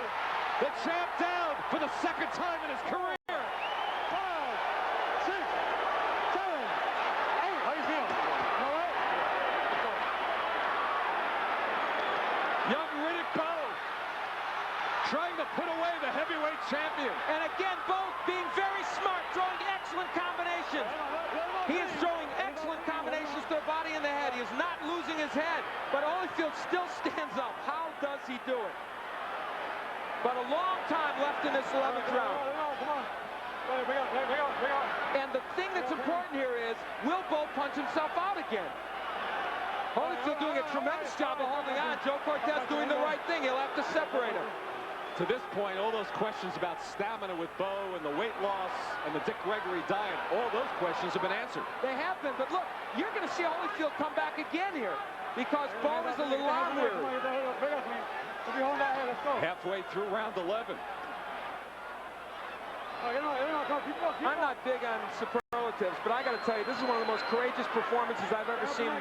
The champ down for the 2nd time in his career. 5, 6, 7, 8. How you feel? All right? Young Riddick Bowe trying to put away the heavyweight champion. And again, Bowe being very smart, throwing excellent combinations. He is throwing excellent combinations to the body and the head. He is not losing his head. But Holyfield still stands up. How does he do it? But a long time left in this 11th round. And the thing that's important here is, will Bowe punch himself out again? Holyfield doing a tremendous job of holding on. Joe Cortez doing the right thing. He'll have to separate him. To this point, all those questions about stamina with Bowe and the weight loss and the Dick Gregory diet, all those questions have been answered. They have been, but look, you're going to see Holyfield come back again here because Bowe is a little arm weary. Halfway through round 11. I'm not big on superlatives, but I got to tell you, this is one of the most courageous performances I've ever seen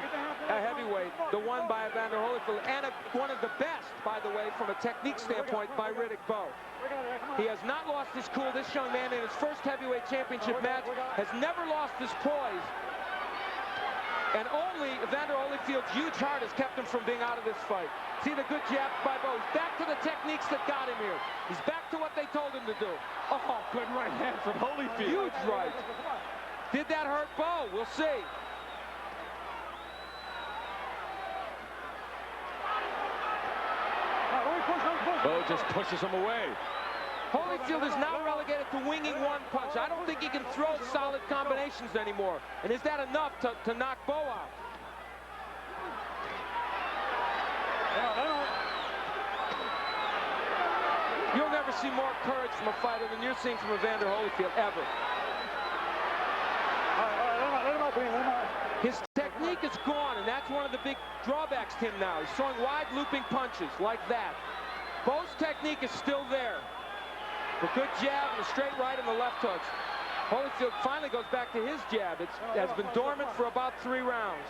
a heavyweight. The one by Evander Holyfield, and one of the best, by the way, from a technique standpoint, by Riddick Bowe. He has not lost his cool. This young man in his first heavyweight championship match has never lost his poise. And only Evander Holyfield's huge heart has kept him from being out of this fight. See the good jab by Bowe. He's back to the techniques that got him here. He's back to what they told him to do. Oh, good right hand from Holyfield. Huge right. Did that hurt Bowe? We'll see. Bowe just pushes him away. Holyfield is now relegated to winging one punch. I don't think he can throw solid combinations anymore. And is that enough to knock Bowe out? You'll never see more courage from a fighter than you're seeing from Evander Holyfield, ever. His technique is gone, and that's one of the big drawbacks to him now. He's throwing wide looping punches like that. Bowe's technique is still there. The good jab and the straight right and the left hooks. Holyfield finally goes back to his jab. It has been dormant for about 3 rounds.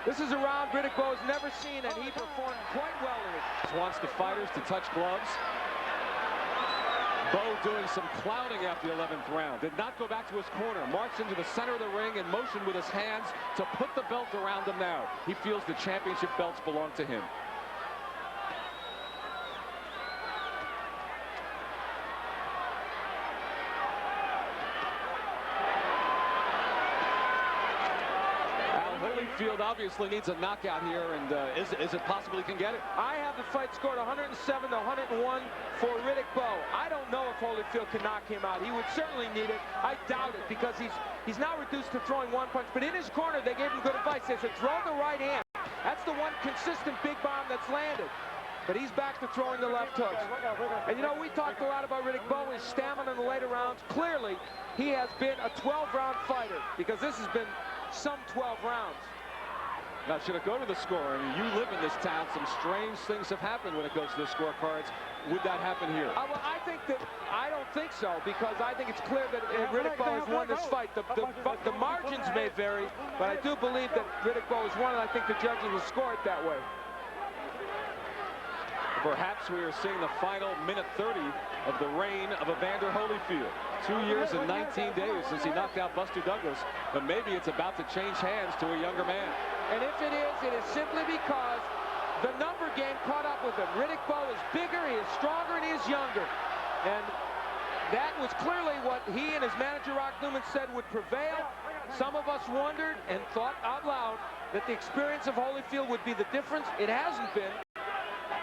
This is a round Riddick Bowe has never seen, and he performed quite well in it. Just wants the fighters to touch gloves. Bowe doing some clowning after the 11th round. Did not go back to his corner. Marched into the center of the ring and motioned with his hands to put the belt around him now. He feels the championship belts belong to him. Holyfield obviously needs a knockout here, and is it possible he can get it? I have the fight scored 107 to 101 for Riddick Bowe. I don't know if Holyfield can knock him out. He would certainly need it. I doubt it, because he's now reduced to throwing one punch. But in his corner, they gave him good advice. They said, throw the right hand. That's the one consistent big bomb that's landed. But he's back to throwing the left hooks. And you know, we talked a lot about Riddick Bowe, his stamina in the later rounds. Clearly, he has been a 12-round fighter, because this has been some 12 rounds. Now, should it go to the score? I mean, you live in this town. Some strange things have happened when it goes to the scorecards. Would that happen here? Well, I don't think so, because I think it's clear that Riddick Bowe has won this fight. The margins may vary, but I do believe that Riddick Bowe has won, and I think the judges will score it that way. Perhaps we are seeing the final minute 30 of the reign of Evander Holyfield. 2 years and 19 days since he knocked out Buster Douglas, but maybe it's about to change hands to a younger man. And if it is simply because the number game caught up with him. Riddick Bowe is bigger, he is stronger, and he is younger. And that was clearly what he and his manager, Rock Newman, said would prevail. Some of us wondered and thought out loud, that the experience of Holyfield would be the difference. It hasn't been.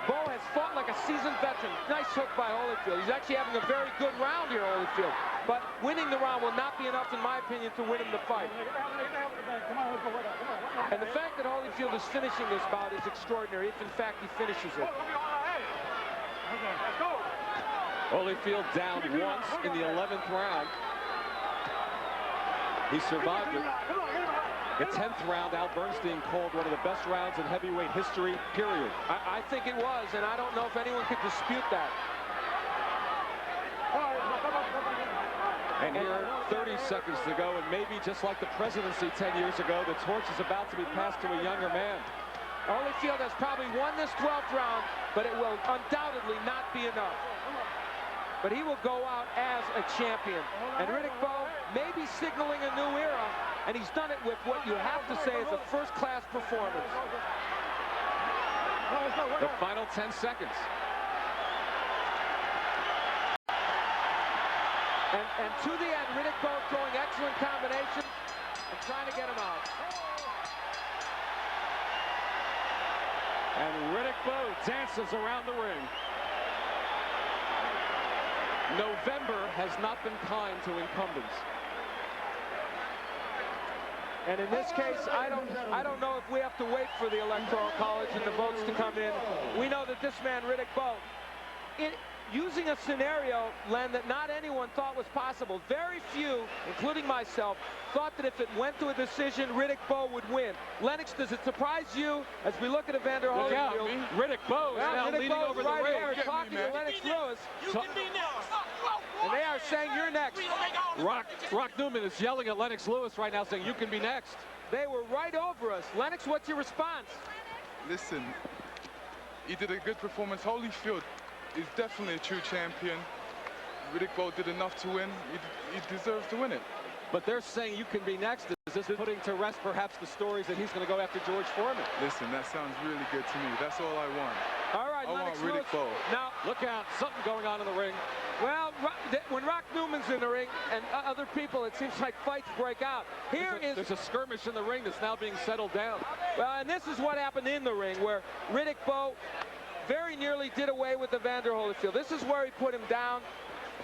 Bowe has fought like a seasoned veteran. Nice hook by Holyfield. He's actually having a very good round here, Holyfield. But winning the round will not be enough, in my opinion, to win him the fight. And the fact that Holyfield is finishing this bout is extraordinary, if in fact he finishes it. Holyfield down once in the 11th round. He survived it. The 10th round, Al Bernstein called one of the best rounds in heavyweight history, period. I think it was, and I don't know if anyone could dispute that. And here, 30 seconds to go, and maybe just like the presidency 10 years ago, the torch is about to be passed to a younger man. Holyfield has probably won this 12th round, but it will undoubtedly not be enough. But he will go out as a champion. And Riddick Bowe may be signaling a new era, and he's done it with what you have to say is a first-class performance. The final 10 seconds. And to the end, Riddick Bowe throwing excellent combinations and trying to get him out. And Riddick Bowe dances around the ring. November has not been kind to incumbents. And in this case, I don't know if we have to wait for the Electoral College and the votes to come in. We know that this man, Riddick Bowe, using a scenario, Len, that not anyone thought was possible. Very few, including myself, thought that if it went to a decision, Riddick Bowe would win. Lennox, does it surprise you as we look at Evander Holyfield? Riddick Bowe is now leaning over the ring. Talking to Lennox Lewis. And they are saying, you're next. Rock Newman is yelling at Lennox Lewis right now, saying, you can be next. They were right over us. Lennox, what's your response? Listen, he did a good performance. Holyfield is definitely a true champion. Riddick Bowe did enough to win. He deserves to win it. But they're saying you can be next. Is this putting to rest perhaps the stories that he's going to go after George Foreman? Listen, that sounds really good to me. That's all I want. All right, I Lennox want Riddick Bowe. Now, look out, something going on in the ring. Well, when Rock Newman's in the ring and other people, it seems like fights break out. There's a skirmish in the ring that's now being settled down. Well, and this is what happened in the ring, where Riddick Bowe very nearly did away with Evander Holyfield. This is where he put him down,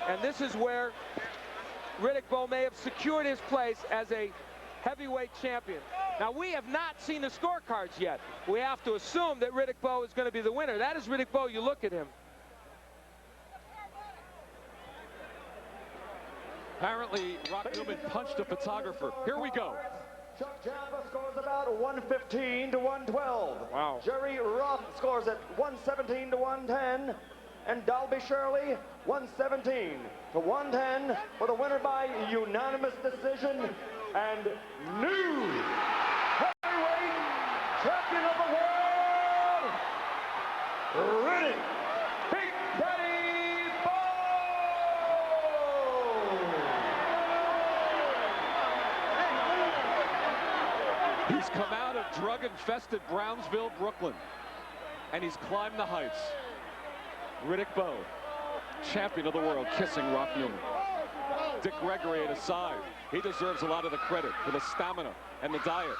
and this is where Riddick Bowe may have secured his place as a heavyweight champion. Now, we have not seen the scorecards yet. We have to assume that Riddick Bowe is going to be the winner. That is Riddick Bowe. You look at him. Apparently, Rock Newman punched a photographer. Here we go. Chuck Champa scores about 115 to 112. Wow. Jerry Roth scores at 117 to 110. And Dalby Shirley, 117 to 110 for the winner by unanimous decision and new heavyweight champion of the world, Riddick Big Daddy Bowe. He's come out of drug-infested Brownsville, Brooklyn, and he's climbed the heights. Riddick Bowe, champion of the world, kissing Rock Newman. Dick Gregory at his side. He deserves a lot of the credit for the stamina and the diet.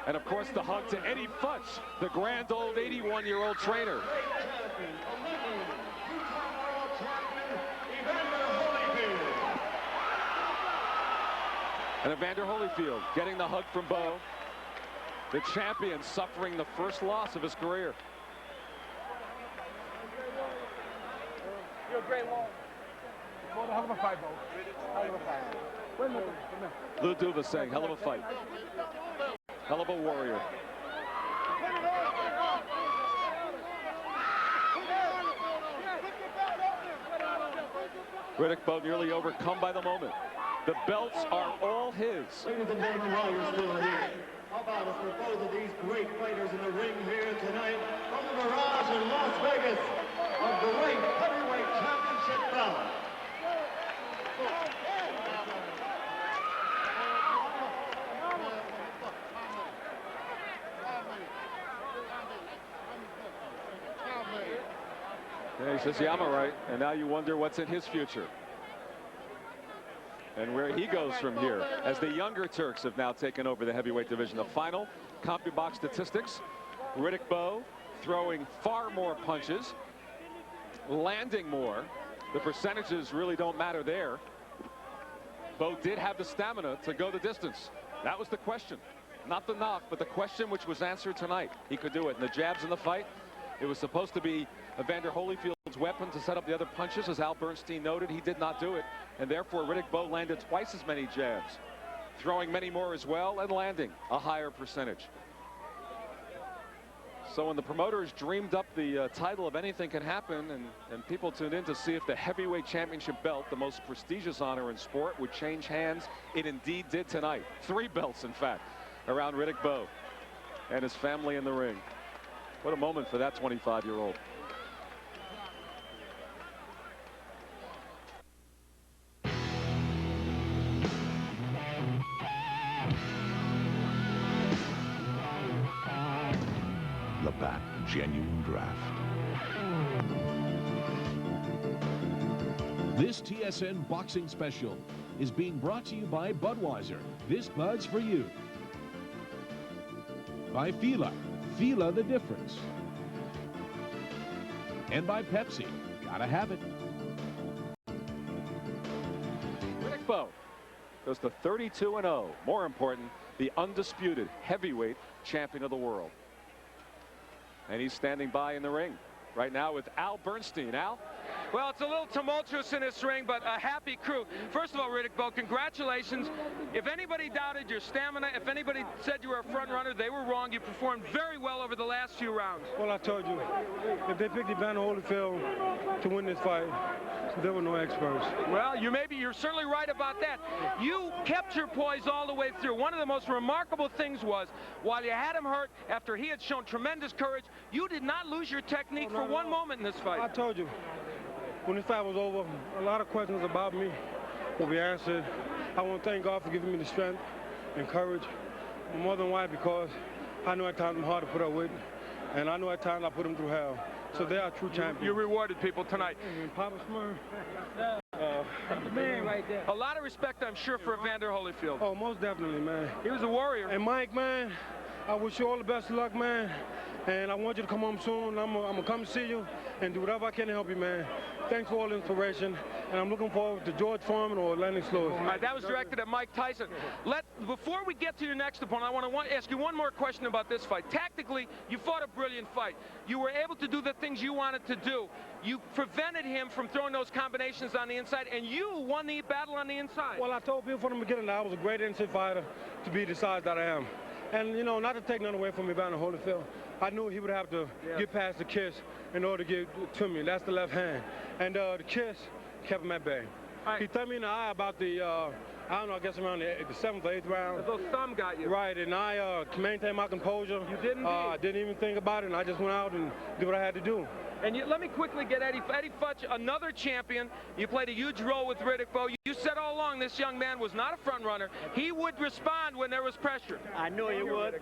And of course, the hug to Eddie Futch, the grand old 81-year-old trainer. And Evander Holyfield getting the hug from Bowe. The champion suffering the first loss of his career. You're a great one. Well, hell of a fight, Bowe. Hell of a fight. Wait a minute. Lou Duva saying, hell of a fight. Hell of a warrior. Riddick Bowe nearly overcome by the moment. The belts are all his. Ladies and gentlemen, while you're still here, how about us for both of these great fighters in the ring here tonight from the garage in Las Vegas, a great heavyweight championship bout. Yeah, he says, yeah, I'm all right. And now you wonder what's in his future. and where he goes from here, as the younger Turks have now taken over the heavyweight division. The final CompuBox statistics: Riddick Bowe throwing far more punches, landing more. The percentages really don't matter there. Bowe did have the stamina to go the distance. That was the question, not the knock, but the question which was answered tonight. He could do it. And the jabs in the fight, it was supposed to be Evander Holyfield's weapon to set up the other punches. As Al Bernstein noted, he did not do it, and therefore Riddick Bowe landed twice as many jabs, throwing many more as well, and landing a higher percentage. So when the promoters dreamed up the title of Anything Can Happen, and people tuned in to see if the heavyweight championship belt, the most prestigious honor in sport, would change hands, it indeed did tonight. 3 belts, in fact, around Riddick Bowe and his family in the ring. What a moment for that 25-year-old. Labatt Genuine Draft. This TSN boxing special is being brought to you by Budweiser. This Bud's for you. By Fila. Fila the difference. And by Pepsi. Gotta have it. Riddick Bowe goes to 32-0. More important, the undisputed heavyweight champion of the world. And he's standing by in the ring right now with Al Bernstein. Al? Well, it's a little tumultuous in this ring, but a happy crew. First of all, Riddick Bowe, congratulations. If anybody doubted your stamina, if anybody said you were a front runner, they were wrong. You performed very well over the last few rounds. Well, I told you, if they picked Evander Holyfield to win this fight, there were no experts. Well, you're certainly right about that. You kept your poise all the way through. One of the most remarkable things was, while you had him hurt, after he had shown tremendous courage, you did not lose your technique for one moment in this fight. I told you, when this fight was over, a lot of questions about me will be answered. I want to thank God for giving me the strength and courage. More than why, because I know at times I'm hard to put up with, and I know at times I put them through hell. So they are true champions. You rewarded people tonight. Papa Smurf. Man, right there. A lot of respect, I'm sure, for Evander Holyfield. Oh, most definitely, man. He was a warrior. And Mike, man, I wish you all the best of luck, man. And I want you to come home soon. I'm gonna come see you and do whatever I can to help you, man. Thanks for all the inspiration. And I'm looking forward to George Foreman or Lennox Lewis. All right, that was directed at Mike Tyson. Before we get to your next opponent, I want to ask you one more question about this fight. Tactically, you fought a brilliant fight. You were able to do the things you wanted to do. You prevented him from throwing those combinations on the inside, and you won the battle on the inside. Well, I told people from the beginning that I was a great inside fighter to be the size that I am. And, you know, not to take nothing away from Evander Holyfield, I knew he would have to get past the kiss in order to get to me. That's the left hand. And the kiss kept him at bay. Right. He threw me in the eye about the, I don't know, I guess around the 7th or 8th round. Those thumb got you. Right, and I maintained my composure. You didn't? I didn't even think about it, and I just went out and did what I had to do. And let me quickly get Eddie Futch, another champion. You played a huge role with Riddick Bowe. You said all along this young man was not a front runner. He would respond when there was pressure. I knew he would,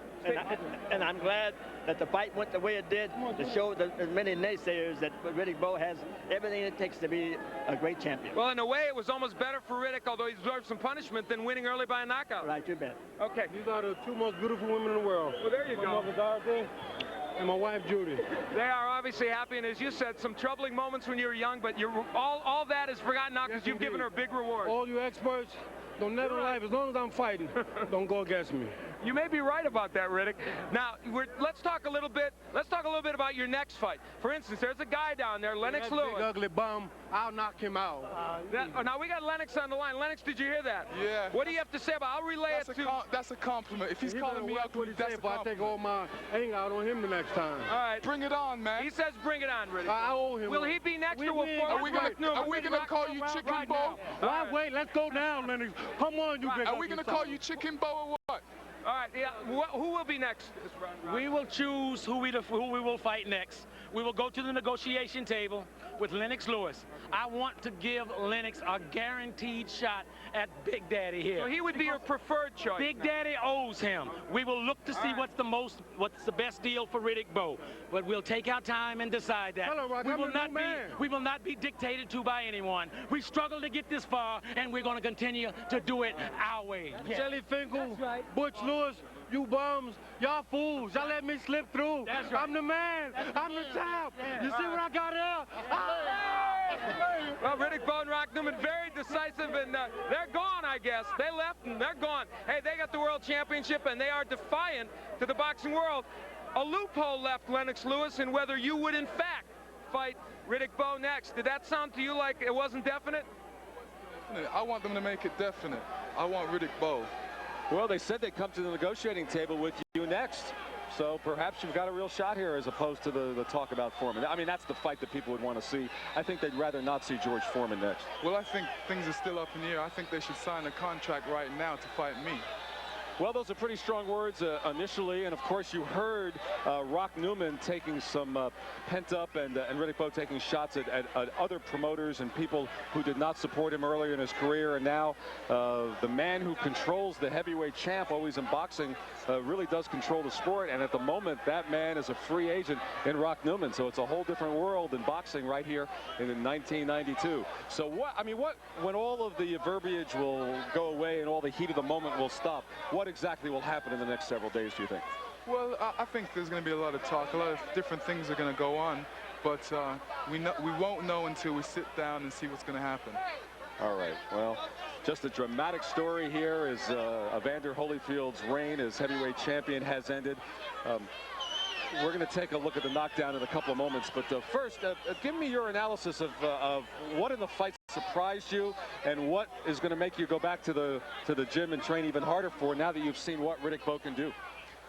and I'm glad that the fight went the way it did to show the many naysayers that Riddick Bowe has everything it takes to be a great champion. Well, in a way, it was almost better for Riddick, although he deserved some punishment, than winning early by a knockout. Right, you bet. Okay. These are the 2 most beautiful women in the world. Well, there you go. My mother, Dorothy, and my wife, Judy. They are obviously happy, and as you said, some troubling moments when you were young, but all that is forgotten now because you've given her a big reward. All you experts, don't never life, as long as I'm fighting, don't go against me. You may be right about that, Riddick. Now, let's talk a little bit about your next fight. For instance, there's a guy down there, Lennox Lewis. Big ugly bum, I'll knock him out. Now we got Lennox on the line. Lennox, did you hear that? Yeah. What do you have to say about it? I'll relay it to... That's a compliment. If he's calling me ugly, that's a compliment. I take all my anger out on him the next time. All right. Bring it on, man. He says bring it on, Riddick. I owe him. Will he be next or will Foreman? Are we gonna call you Chicken Bowe? Wait, let's go down, Lennox. Come on, you big Are we gonna call you Chicken Bowe or what? All right, yeah. Who will be next? We will choose who we will fight next. We will go to the negotiation table with Lennox Lewis. I want to give Lennox a guaranteed shot at Big Daddy here. So he would be your preferred choice. Big Daddy owes him. We will look to see what's the best deal for Riddick Bowe. But we'll take our time and decide that. Hello, Rock, we will not be dictated to by anyone. We struggled to get this far, and we're going to continue to do it our way. Jelly Finkel, Butch Lewis, you bums, y'all fools. Y'all let me slip through. That's right. I'm the man. I'm the champ. You see what I got here? Well, Riddick Bowe and Rock Newman, very decisive, and they're gone, I guess. They left, and they're gone. Hey, they got the World Championship, and they are defiant to the boxing world. A loophole left Lennox Lewis in whether you would, in fact, fight Riddick Bowe next. Did that sound to you like it wasn't definite? I want them to make it definite. I want Riddick Bowe. Well, they said they'd come to the negotiating table with you next. So perhaps you've got a real shot here as opposed to the talk about Foreman. I mean, that's the fight that people would want to see. I think they'd rather not see George Foreman next. Well, I think things are still up in the air. I think they should sign a contract right now to fight me. Well, those are pretty strong words initially, and of course you heard Rock Newman taking some pent up and Riddick Bowe taking shots at other promoters and people who did not support him earlier in his career, and now the man who controls the heavyweight champ always in boxing really does control the sport, and at the moment that man is a free agent in Rock Newman, so it's a whole different world in boxing right here in 1992. So when all of the verbiage will go away and all the heat of the moment will stop, what exactly will happen in the next several days, do you think? Well, I think there's going to be a lot of talk. A lot of different things are going to go on, but we won't know until we sit down and see what's going to happen. All right. Well, just a dramatic story here as Evander Holyfield's reign as heavyweight champion has ended. We're going to take a look at the knockdown in a couple of moments, but first, give me your analysis of what in the fight surprised you and what is going to make you go back to the gym and train even harder for now that you've seen what Riddick Bowe can do.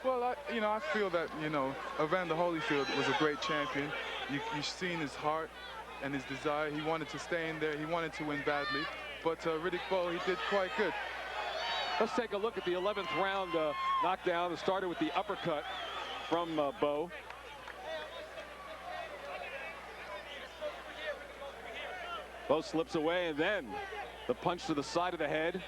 Well, I feel that, Evander Holyfield was a great champion. You've seen his heart and his desire. He wanted to stay in there. He wanted to win badly, but Riddick Bowe, he did quite good. Let's take a look at the 11th round knockdown. It started with the uppercut from Bowe. Bowe slips away, and then the punch to the side of the head.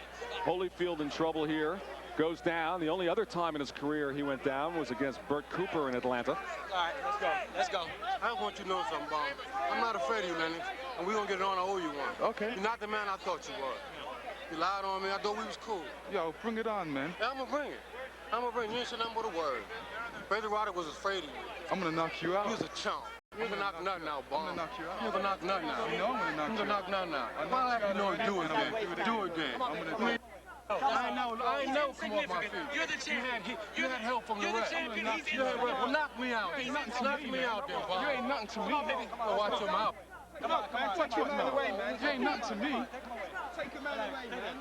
Holyfield in trouble here. Goes down. The only other time in his career he went down was against Bert Cooper in Atlanta. All right, let's go. Let's go. I want you to know something, Bob. I'm not afraid of you, Lennox, and we're going to get it on. I owe you one. Okay. You're not the man I thought you were. You lied on me. I thought we was cool. Yo, bring it on, man. Yeah, I'm going to bring it. I'm going to bring it. You ain't said nothing but a word. Brother Roddick was afraid of you. I'm going to knock you out. You was a chump. You can knock nothing out, Bob. I'm going to knock you out. You can knock nothing out. You know I'm going to knock you out. You can knock nothing out. Why you know do it then? Do it then. I'm going to do it. I ain't never come off my feet. You're the champion. You had help from the ref. You had help. Well, knock me out. Knock me out then, Bob. You ain't nothing to me. Well, watch your mouth. Come on, take your man away, man. You ain't nothing to me. Take your man away, man.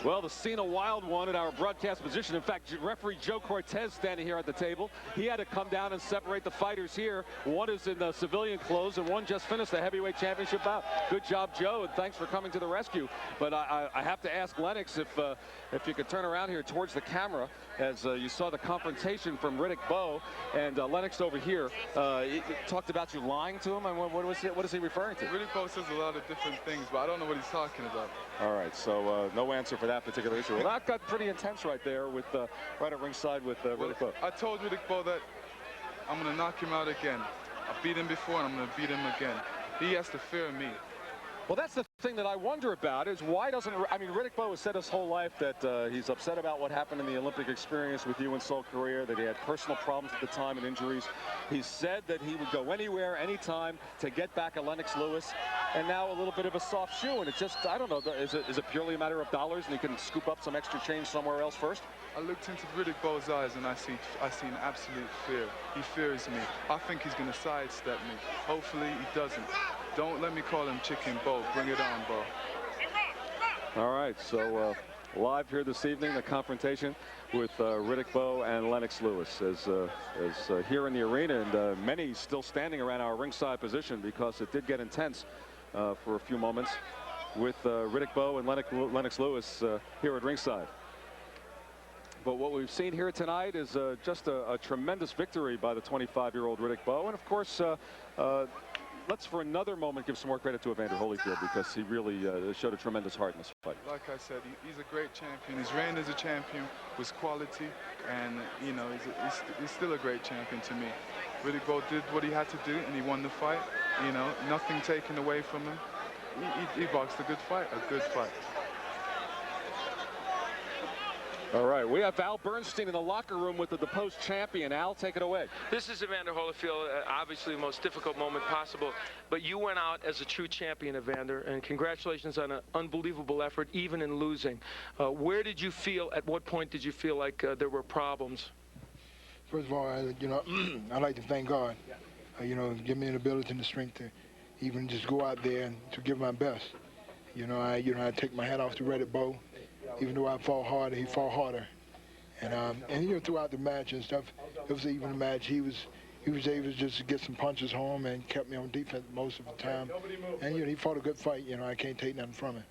Well, the Cena Wild one at our broadcast position. In fact, referee Joe Cortez standing here at the table. He had to come down and separate the fighters here. One is in the civilian clothes, and one just finished the heavyweight championship bout. Good job, Joe, and thanks for coming to the rescue. But I have to ask Lennox if you could turn around here towards the camera, as you saw the confrontation from Riddick Bowe, and Lennox over here he talked about you lying to him. And what is he referring to? Riddick Bowe says a lot of different things, but I don't know what he's talking about. All right, so no answer for that particular issue. Well, that got pretty intense right there with right at ringside with Riddick Bowe. I told Riddick Bowe that I'm going to knock him out again. I beat him before, and I'm going to beat him again. He has to fear me. Well, that's the thing that I wonder about is why doesn't, I mean, Riddick Bowe has said his whole life that he's upset about what happened in the Olympic experience with you in Seoul, Korea, that he had personal problems at the time and injuries. He said that he would go anywhere, anytime to get back at Lennox Lewis, and now a little bit of a soft shoe, and it's just, I don't know, is it purely a matter of dollars and he can scoop up some extra change somewhere else first? I looked into Riddick Bowe's eyes and I see an absolute fear. He fears me. I think he's going to sidestep me. Hopefully he doesn't. Don't let me call him Chicken Bowe. Bring it on, Bowe. All right, so live here this evening, the confrontation with Riddick Bowe and Lennox Lewis as here in the arena, and many still standing around our ringside position because it did get intense for a few moments with Riddick Bowe and Lennox Lewis here at ringside. But what we've seen here tonight is just a tremendous victory by the 25-year-old Riddick Bowe. And of course, let's for another moment give some more credit to Evander Holyfield, because he really showed a tremendous heart in this fight. Like I said, he's a great champion. His reign as a champion was quality, and you know, he's still a great champion to me. Riddick Bowe did what he had to do, and he won the fight. You know, nothing taken away from him. He boxed a good fight, All right, we have Al Bernstein in the locker room with the deposed champion. Al, take it away. This is Evander Holyfield, obviously the most difficult moment possible, but you went out as a true champion, Evander, and congratulations on an unbelievable effort, even in losing. Where did you feel, at what point did you feel like there were problems? First of all, I'd like to thank God, you know, give me the ability and the strength to even just go out there and to give my best. You know, I take my hat off to Riddick Bowe. Even though I fought harder, he fought harder. And you know, throughout the match and stuff, it was an even match. He was able to just get some punches home and kept me on defense most of the time. And you know, he fought a good fight. You know, I can't take nothing from it.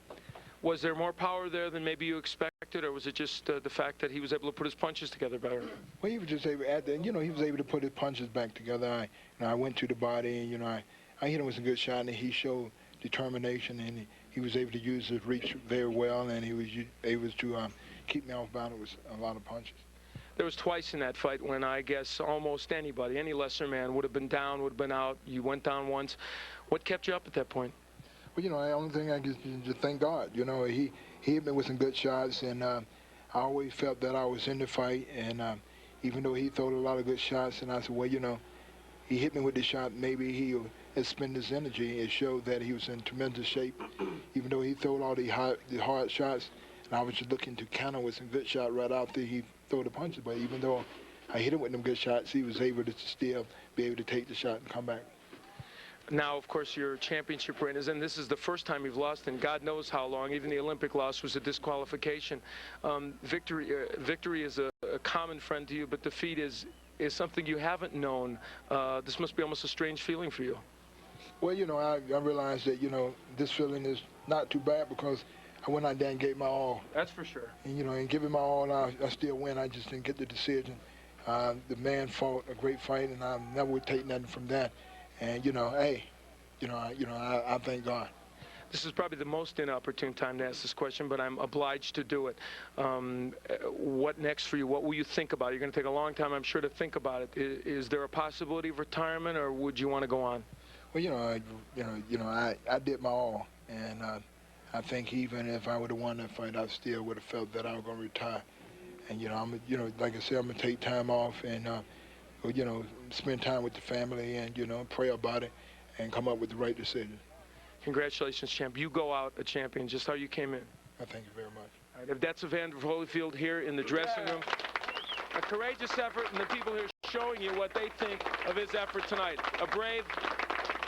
Was there more power there than maybe you expected, or was it just the fact that he was able to put his punches together better? Well, he was just able, you know, he was able to put his punches back together. I went to the body, and you know, I hit him with some good shot, and he showed determination, and he was able to use his reach very well, and he was able to keep me off balance with a lot of punches. There was twice in that fight when I guess almost anybody, any lesser man, would have been down, would have been out. You went down once. What kept you up at that point? Well, you know, the only thing I can just thank God. You know, he hit me with some good shots, and I always felt that I was in the fight. And even though he threw a lot of good shots, and I said, well, you know, he hit me with this shot, maybe he'll expend his energy. It showed that he was in tremendous shape, even though he threw all the hard shots. And I was just looking to counter with some good shot right after he threw the punches. But even though I hit him with them good shots, he was able to still be able to take the shot and come back. Now, of course, your championship reign is, and this is the first time you've lost in God knows how long. Even the Olympic loss was a disqualification. Victory is a common friend to you, but defeat is something you haven't known. This must be almost a strange feeling for you. Well, you know, I realized that, you know, this feeling is not too bad because I went out there and gave my all. That's for sure. And, you know, in giving my all, I still win. I just didn't get the decision. The man fought a great fight, and I never would take nothing from that. And, you know, hey, I thank God. This is probably the most inopportune time to ask this question, but I'm obliged to do it. What next for you? What will you think about? You're going to take a long time, I'm sure, to think about it. Is there a possibility of retirement, or would you want to go on? Well, I did my all, and I think even if I would have won that fight, I still would have felt that I was going to retire. And, you know, like I said, I'm going to take time off and, you know, spend time with the family and, you know, pray about it and come up with the right decision. Congratulations, champ. You go out a champion, just how you came in. I thank you very much. All right, if that's Evander Holyfield here in the dressing room, a courageous effort, and the people here showing you what they think of his effort tonight. A brave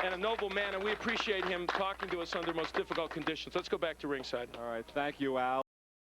and a noble man, and we appreciate him talking to us under most difficult conditions. Let's go back to ringside. All right, thank you, Al.